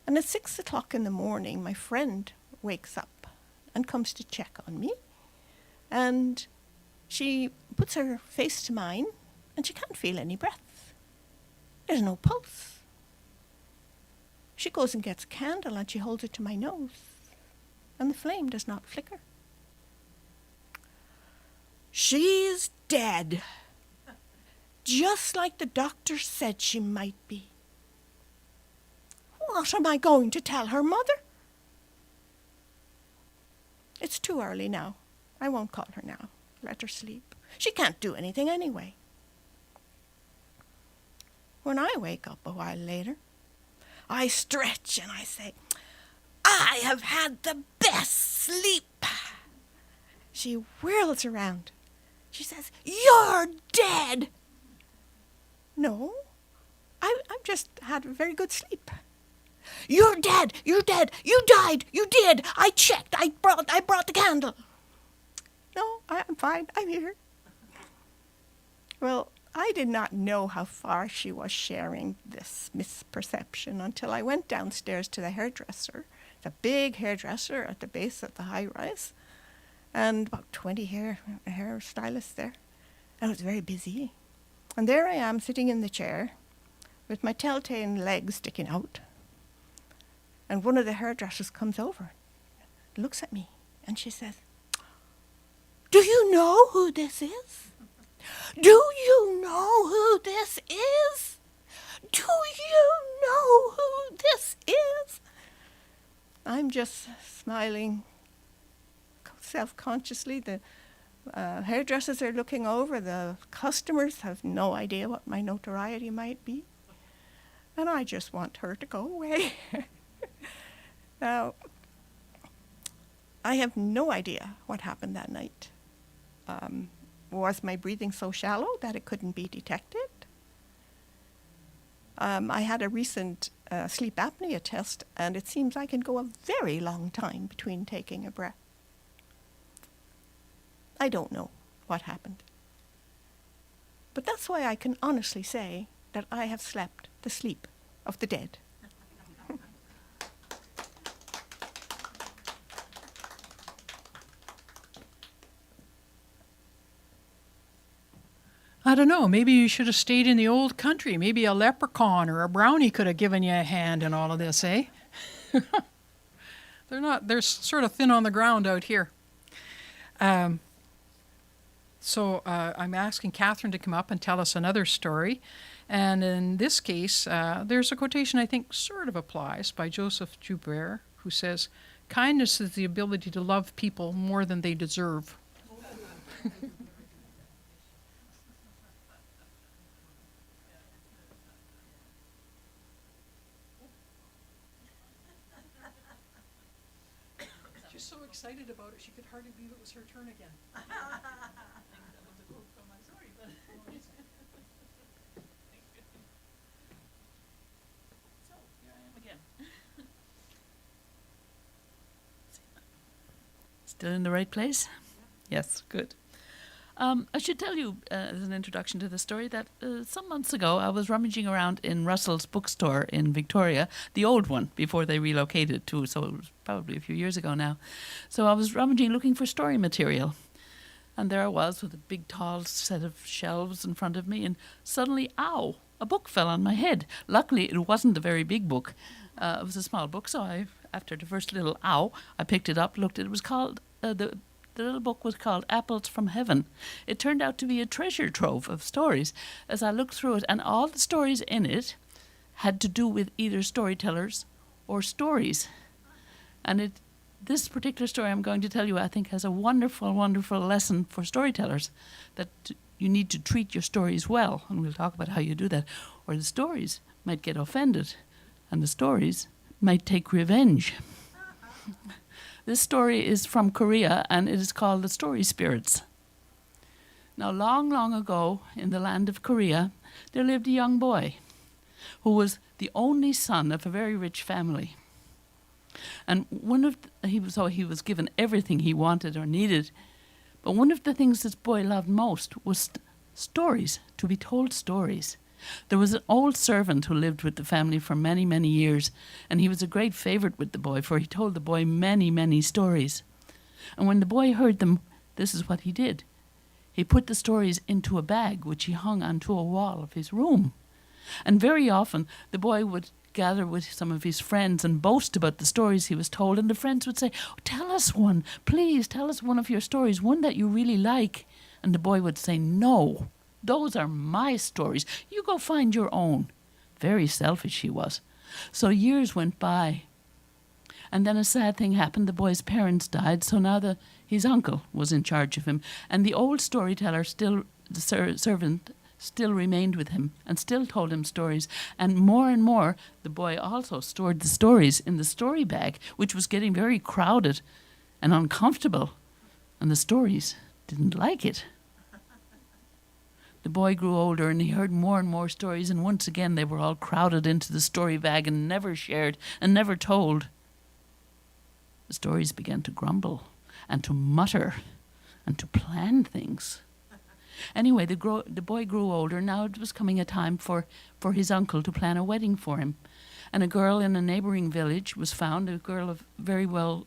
S8: And at 6 o'clock in the morning, my friend wakes up and comes to check on me. And she puts her face to mine, and she can't feel any breath. There's no pulse. She goes and gets a candle, and she holds it to my nose, and the flame does not flicker. She's dead, just like the doctor said she might be. What am I going to tell her mother? It's too early now. I won't call her now. Let her sleep. She can't do anything anyway. When I wake up a while later, I stretch and I say, I have had the best sleep. She whirls around. She says, you're dead. No, I've just had a very good sleep. You're dead. You're dead. You died. You did. I checked. I brought the candle. No, I'm fine. I'm here. Well, I did not know how far she was sharing this misperception until I went downstairs to the hairdresser, the big hairdresser at the base of the high-rise, and about 20 hairstylists there. And it was very busy. And there I am sitting in the chair with my telltale legs sticking out. And one of the hairdressers comes over, looks at me, and she says, do you know who this is? Do you know who this is? Do you know who this is? I'm just smiling self-consciously. The hairdressers are looking over. The customers have no idea what my notoriety might be. And I just want her to go away. Now, I have no idea what happened that night. Was my breathing so shallow that it couldn't be detected? I had a recent sleep apnea test, and it seems I can go a very long time between taking a breath. I don't know what happened. But that's why I can honestly say that I have slept the sleep of the dead.
S3: I don't know, maybe you should have stayed in the old country. Maybe a leprechaun or a brownie could have given you a hand in all of this, eh? They're sort of thin on the ground out here. So I'm asking Catherine to come up and tell us another story. And in this case, there's a quotation I think sort of applies by Joseph Joubert, who says, kindness is the ability to love people more than they deserve. She's so excited about it, she could hardly believe it was her turn again.
S4: So, here I am again. Still in the right place? Yes, good. I should tell you, as an introduction to the story, that some months ago I was rummaging around in Russell's bookstore in Victoria, the old one, before they relocated too, so it was probably a few years ago now. So I was rummaging looking for story material. And there I was with a big tall set of shelves in front of me, and suddenly, ow, a book fell on my head. Luckily, it wasn't a very big book. It was a small book, so after the first little ow, I picked it up, looked at it. It was called, the little book was called Apples from Heaven. It turned out to be a treasure trove of stories as I looked through it, and all the stories in it had to do with either storytellers or stories. And this particular story I'm going to tell you, I think, has a wonderful, wonderful lesson for storytellers, that you need to treat your stories well, and we'll talk about how you do that, or the stories might get offended, and the stories might take revenge. This story is from Korea, and it is called The Story Spirits. Now, long, long ago, in the land of Korea, there lived a young boy who was the only son of a very rich family. And he was given everything he wanted or needed. But one of the things this boy loved most was stories, to be told stories. There was an old servant who lived with the family for many, many years, and he was a great favorite with the boy, for he told the boy many, many stories. And when the boy heard them, this is what he did. He put the stories into a bag, which he hung onto a wall of his room. And very often, the boy would gather with some of his friends and boast about the stories he was told, and the friends would say, "Oh, tell us one, please, tell us one of your stories, one that you really like." And the boy would say, "No, those are my stories. You go find your own." Very selfish he was. So years went by. And then a sad thing happened. The boy's parents died, so now his uncle was in charge of him. And the old storyteller, the servant, still remained with him and still told him stories. And more, the boy also stored the stories in the story bag, which was getting very crowded and uncomfortable. And the stories didn't like it. The boy grew older, and he heard more and more stories, and once again they were all crowded into the story bag and never shared and never told. The stories began to grumble and to mutter and to plan things. Anyway, the boy grew older. Now it was coming a time for his uncle to plan a wedding for him. And a girl in a neighboring village was found, a girl of very well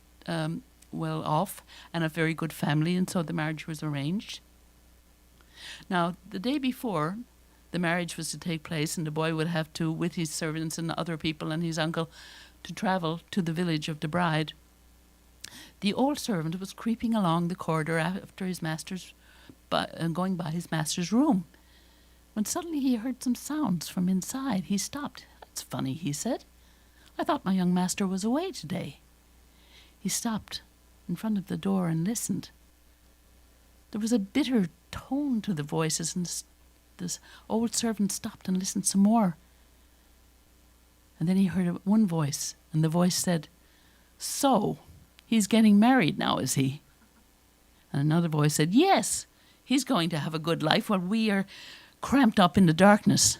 S4: off and a very good family, and so the marriage was arranged. Now, the day before the marriage was to take place, and the boy would have to, with his servants and other people and his uncle, to travel to the village of the bride, the old servant was creeping along the corridor after his master's going by his master's room, when suddenly he heard some sounds from inside. He stopped. "That's funny," he said. "I thought my young master was away today." He stopped in front of the door and listened. There was a bitter tone to the voices, and this old servant stopped and listened some more. And then he heard one voice, and the voice said, "So, he's getting married now, is he?" And another voice said, "Yes, he's going to have a good life while we are cramped up in the darkness."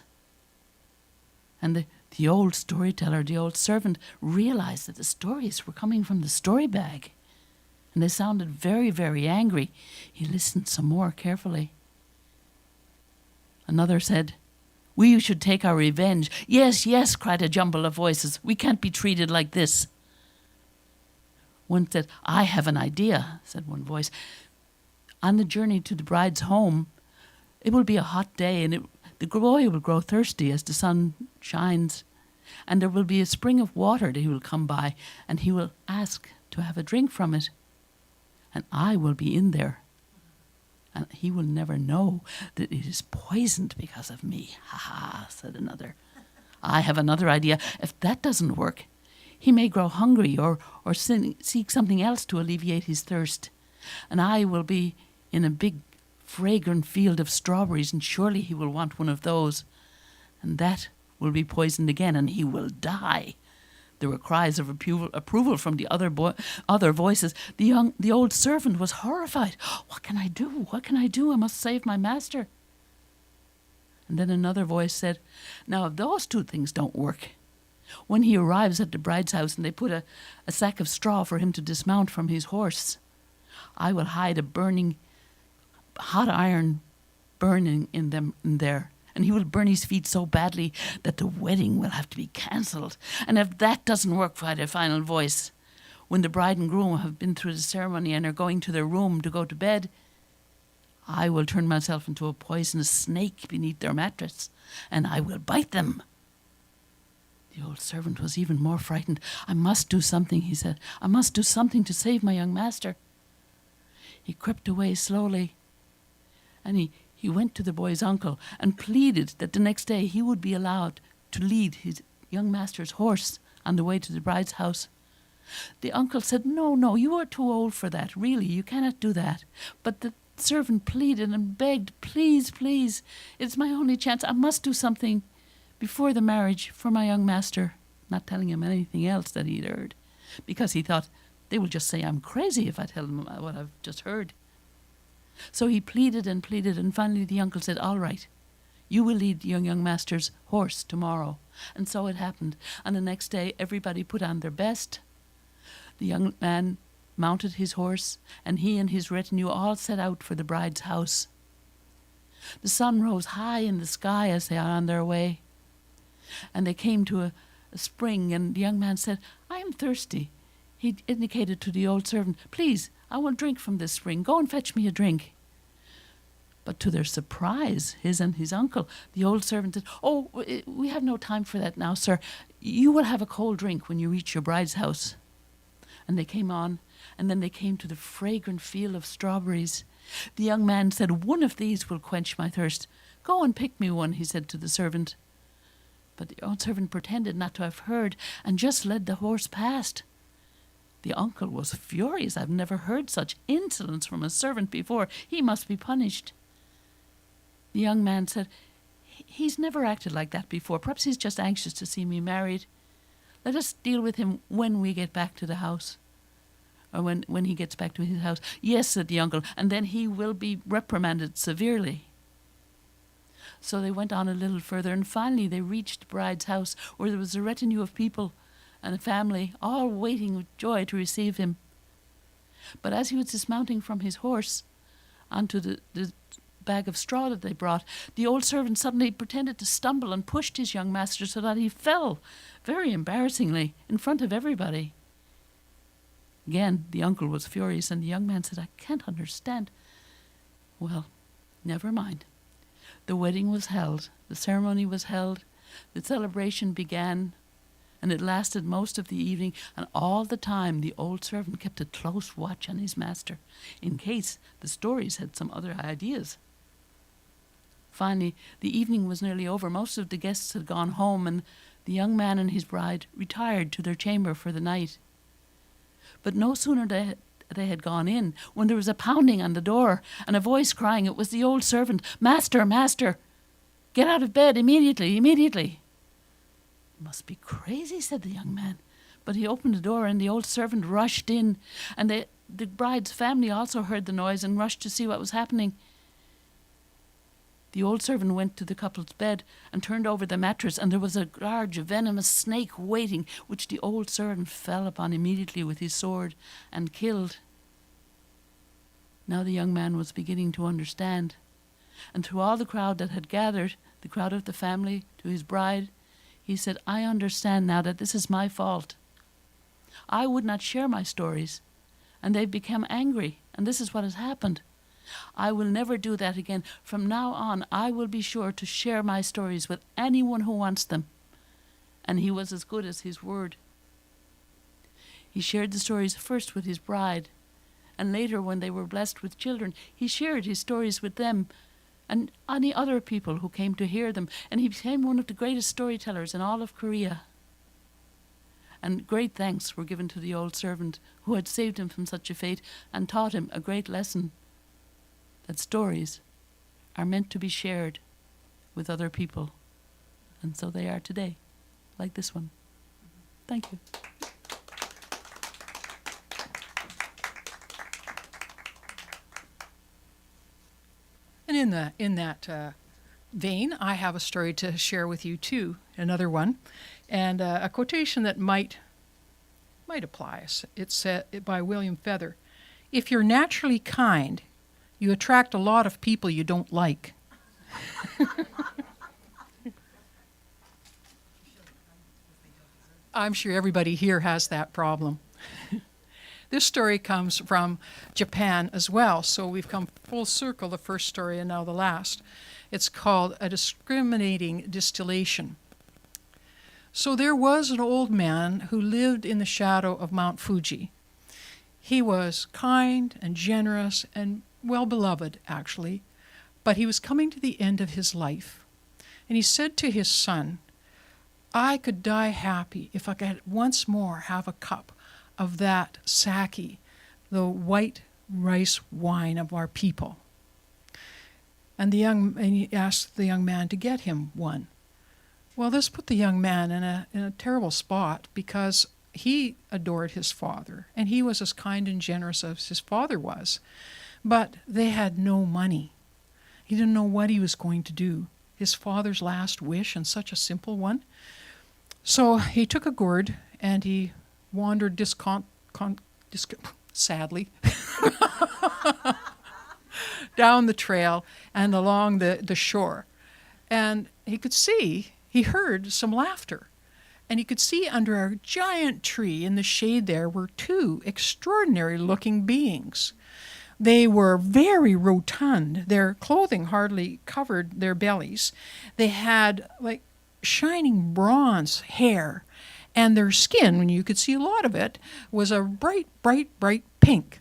S4: And the old storyteller, the old servant, realized that the stories were coming from the story bag. And they sounded very, very angry. He listened some more carefully. Another said, "We should take our revenge." "Yes, yes," cried a jumble of voices. "We can't be treated like this." One said, "I have an idea," said one voice. "On the journey to the bride's home, it will be a hot day, and the boy will grow thirsty as the sun shines. And there will be a spring of water that he will come by, and he will ask to have a drink from it. And I will be in there. And he will never know that it is poisoned because of me." "Ha ha," said another. "I have another idea. If that doesn't work, he may grow hungry or seek something else to alleviate his thirst. And I will be in a big, fragrant field of strawberries, and surely he will want one of those. And that will be poisoned again, and he will die." There were cries of approval from the other voices. The old servant was horrified. "What can I do? What can I do? I must save my master." And then another voice said, "Now, if those two things don't work, when he arrives at the bride's house and they put a sack of straw for him to dismount from his horse, I will hide a burning hot iron burning in them in there. And he will burn his feet so badly that the wedding will have to be cancelled. And if that doesn't work by the final voice, when the bride and groom have been through the ceremony and are going to their room to go to bed, I will turn myself into a poisonous snake beneath their mattress, and I will bite them. The old servant was even more frightened. I must do something, he said. I must do something to save my young master. He crept away slowly, and he went to the boy's uncle and pleaded that the next day he would be allowed to lead his young master's horse on the way to the bride's house. The uncle said, no, you are too old for that. Really, you cannot do that. But the servant pleaded and begged, please, it's my only chance. I must do something before the marriage for my young master, not telling him anything else that he'd heard, because he thought they will just say I'm crazy if I tell them what I've just heard. So he pleaded, and finally the uncle said, all right, you will lead your young master's horse tomorrow. And so it happened. And the next day everybody put on their best. The young man mounted his horse, and he and his retinue all set out for the bride's house. The sun rose high in the sky as they are on their way, and they came to a spring, and the young man said, I am thirsty. He indicated to the old servant, please, I will drink from this spring. Go and fetch me a drink. But to their surprise, his and his uncle, the old servant said, oh, we have no time for that now, sir. You will have a cold drink when you reach your bride's house. And they came on, and then they came to the fragrant field of strawberries. The young man said, one of these will quench my thirst. Go and pick me one, he said to the servant. But the old servant pretended not to have heard and just led the horse past. The uncle was furious. I've never heard such insolence from a servant before. He must be punished. The young man said, he's never acted like that before. Perhaps he's just anxious to see me married. Let us deal with him when we get back to the house. Or when he gets back to his house. Yes, said the uncle, and then he will be reprimanded severely. So they went on a little further, and finally they reached the bride's house, where there was a retinue of people and a family, all waiting with joy to receive him. But as he was dismounting from his horse onto the bag of straw that they brought, the old servant suddenly pretended to stumble and pushed his young master so that he fell, very embarrassingly, in front of everybody. Again, the uncle was furious, and the young man said, I can't understand. Well, never mind. The wedding was held, the ceremony was held, the celebration began, and it lasted most of the evening, and all the time the old servant kept a close watch on his master, in case the stories had some other ideas. Finally, the evening was nearly over. Most of the guests had gone home, and the young man and his bride retired to their chamber for the night. But no sooner they had gone in, when there was a pounding on the door, and a voice crying. It was the old servant, Master, master, get out of bed immediately. You must be crazy, said the young man. But he opened the door, and the old servant rushed in, and the bride's family also heard the noise and rushed to see what was happening. The old servant went to the couple's bed and turned over the mattress, and there was a large venomous snake waiting, which the old servant fell upon immediately with his sword and killed. Now the young man was beginning to understand, and through all the crowd that had gathered, the crowd of the family, to his bride, he said, I understand now that this is my fault. I would not share my stories, and they've become angry, and this is what has happened. I will never do that again. From now on, I will be sure to share my stories with anyone who wants them. And he was as good as his word. He shared the stories first with his bride, and later, when they were blessed with children, he shared his stories with them and any other people who came to hear them, and he became one of the greatest storytellers in all of Korea. And great thanks were given to the old servant who had saved him from such a fate and taught him a great lesson, that stories are meant to be shared with other people. And so they are today, like this one. Thank you.
S3: And in that vein, I have a story to share with you too, another one, and a quotation that might apply. It's by William Feather. If you're naturally kind, you attract a lot of people you don't like. I'm sure everybody here has that problem. This story comes from Japan as well, so we've come full circle, the first story and now the last. It's called A Discriminating Distillation. So there was an old man who lived in the shadow of Mount Fuji. He was kind and generous and well-beloved, actually, but he was coming to the end of his life. And he said to his son, I could die happy if I could once more have a cup of that sake, the white rice wine of our people. And he asked the young man to get him one. Well, this put the young man in a terrible spot because he adored his father, and he was as kind and generous as his father was. But they had no money. He didn't know what he was going to do. His father's last wish, and such a simple one. So he took a gourd and he wandered sadly down the trail and along the shore. And he heard some laughter. And he could see under a giant tree in the shade there were two extraordinary looking beings. They were very rotund. Their clothing hardly covered their bellies. They had like shining bronze hair, and their skin, when you could see a lot of it, was a bright, bright, bright pink.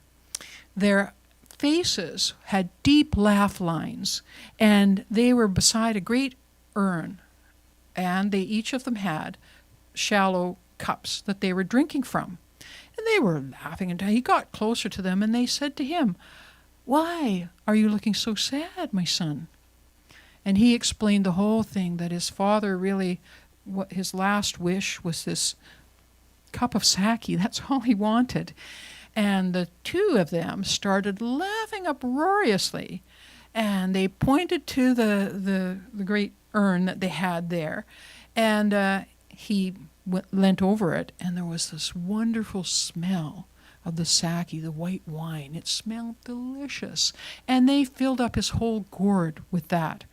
S3: Their faces had deep laugh lines, and they were beside a great urn, and they each of them had shallow cups that they were drinking from. And they were laughing until he got closer to them, and they said to him, Why are you looking so sad, my son? And he explained the whole thing, that his father really, his last wish was this cup of sake. That's all he wanted. And the two of them started laughing uproariously, and they pointed to the great urn that they had there. And he leant over it, and there was this wonderful smell of the sake, the white wine. It smelled delicious. And they filled up his whole gourd with that.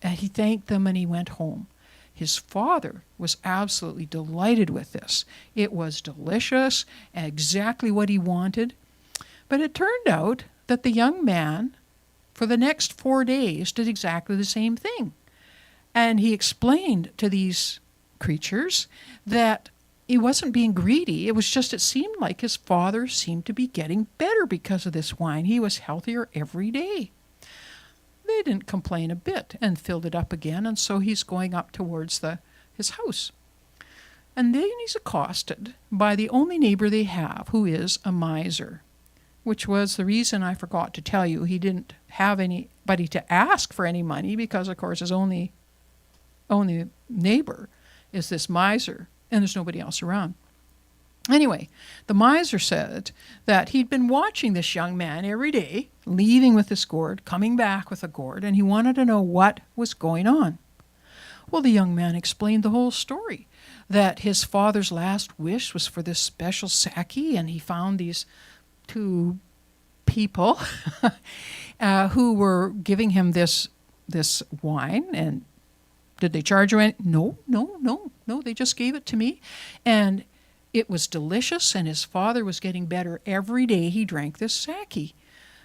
S3: And he thanked them and he went home. His father was absolutely delighted with this. It was delicious and exactly what he wanted. But it turned out that the young man, for the next 4 days, did exactly the same thing. And he explained to these creatures that he wasn't being greedy. It was just, it seemed like his father seemed to be getting better because of this wine. He was healthier every day. They didn't complain a bit and filled it up again, and so he's going up towards his house. And then he's accosted by the only neighbor they have, who is a miser, which was the reason I forgot to tell you. He didn't have anybody to ask for any money because, of course, his only neighbor is this miser, and there's nobody else around. Anyway, the miser said that he'd been watching this young man every day, leaving with this gourd, coming back with a gourd, and he wanted to know what was going on. Well, the young man explained the whole story, that his father's last wish was for this special sake, and he found these two people who were giving him this wine. And did they charge you any? No, they just gave it to me. And it was delicious, and his father was getting better every day he drank this sake.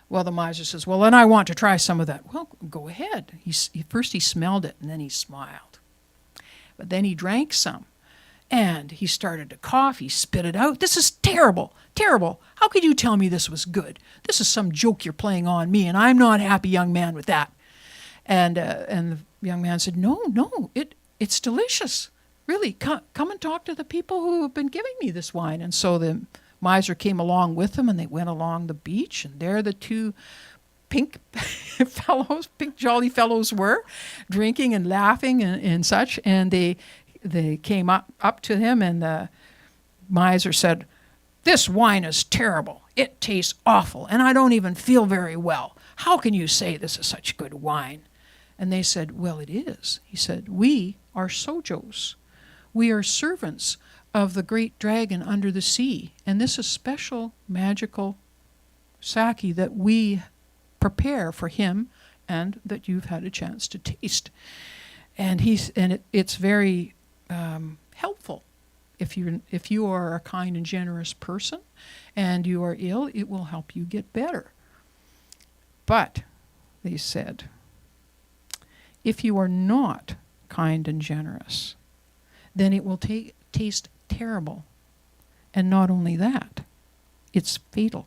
S3: Well, the miser says, well, then I want to try some of that. Well, go ahead. First he smelled it, and then he smiled. But then he drank some, and he started to cough. He spit it out. This is terrible, terrible. How could you tell me this was good? This is some joke you're playing on me, and I'm not a happy young man with that. And the young man said, no, it's delicious. Really, come and talk to the people who have been giving me this wine. And so the miser came along with them, and they went along the beach, and there the two pink jolly fellows were, drinking and laughing and such. And they came up to him, and the miser said, This wine is terrible. It tastes awful, and I don't even feel very well. How can you say this is such good wine? And they said, well, it is. He said, we are sojos. We are servants of the great dragon under the sea, and this is special magical sake that we prepare for him and that you've had a chance to taste. And it's very helpful. If you are a kind and generous person and you are ill, it will help you get better. But, they said, if you are not kind and generous, then it will taste terrible. And not only that, it's fatal.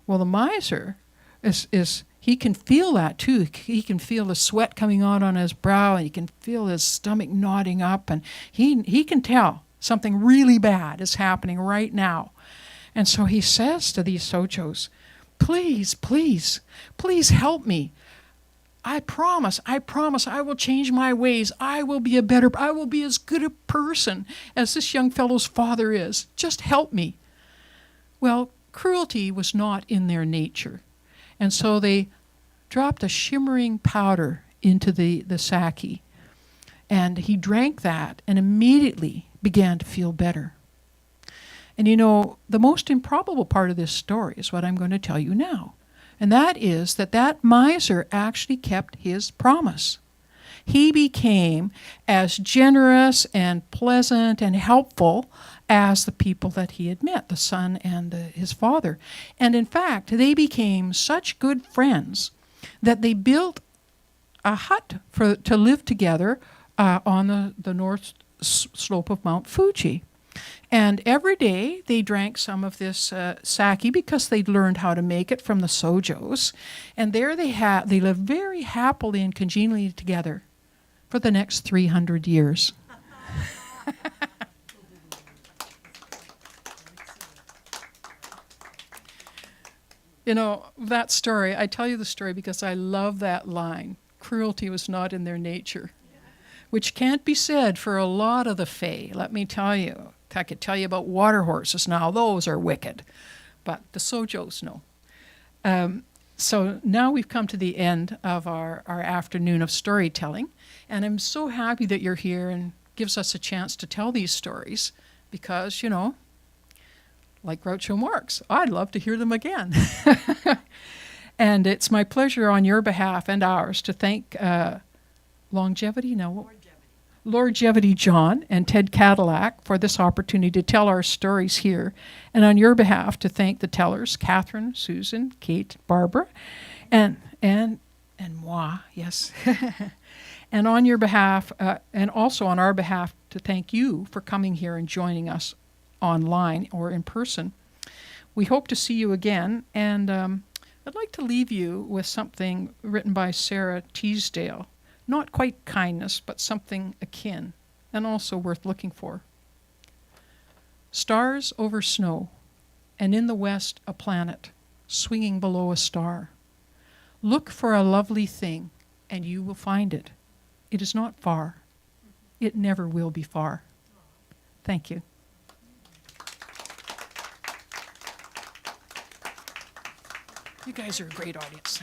S3: Well, the miser he can feel that too. He can feel the sweat coming out on his brow, and he can feel his stomach knotting up, and he can tell something really bad is happening right now. And so he says to these Sojos, please, please, please help me. I promise, I will change my ways. I will be as good a person as this young fellow's father is. Just help me. Well, cruelty was not in their nature. And so they dropped a shimmering powder into the sake. And he drank that and immediately began to feel better. And you know, the most improbable part of this story is what I'm going to tell you now. And that is that miser actually kept his promise. He became as generous and pleasant and helpful as the people that he had met, the son and his father. And in fact, they became such good friends that they built a hut to live together on the north slope of Mount Fuji. And every day they drank some of this sake because they'd learned how to make it from the Sojos. And there they lived very happily and congenially together for the next 300 years. You know, that story, I tell you the story because I love that line. Cruelty was not in their nature, which can't be said for a lot of the Fae, let me tell you. I could tell you about water horses now. Those are wicked. But the Sojos, no. So now we've come to the end of our afternoon of storytelling. And I'm so happy that you're here and gives us a chance to tell these stories because, you know, like Groucho Marx, I'd love to hear them again. And it's my pleasure on your behalf and ours to thank Longevity John and Ted Cadillac for this opportunity to tell our stories here. And on your behalf to thank the tellers, Catherine, Susan, Kate, Barbara, and moi, yes. And on your behalf, and also on our behalf, to thank you for coming here and joining us online or in person. We hope to see you again, and I'd like to leave you with something written by Sarah Teasdale. Not quite kindness, but something akin, and also worth looking for. Stars over snow, and in the west a planet, swinging below a star. Look for a lovely thing, and you will find it. It is not far. It never will be far. Thank you. You guys are a great audience.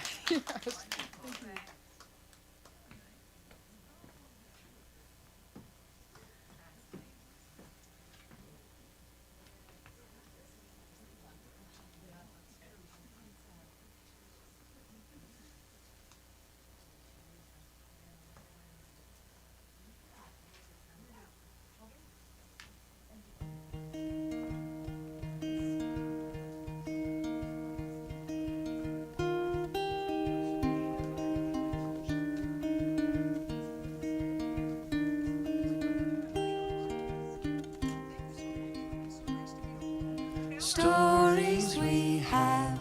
S7: Stories we have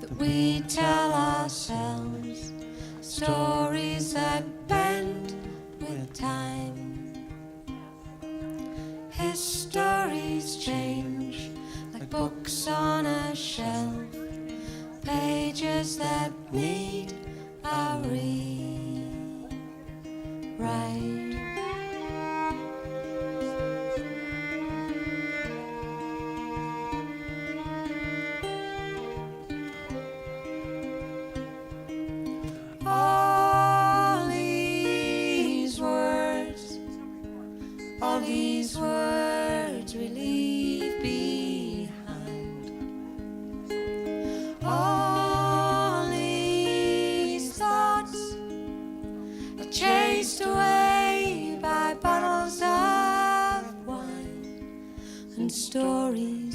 S7: that we tell ourselves, stories that bend with time. Histories change like books on a shelf, pages that need a rewrite. All these words we leave behind. All stories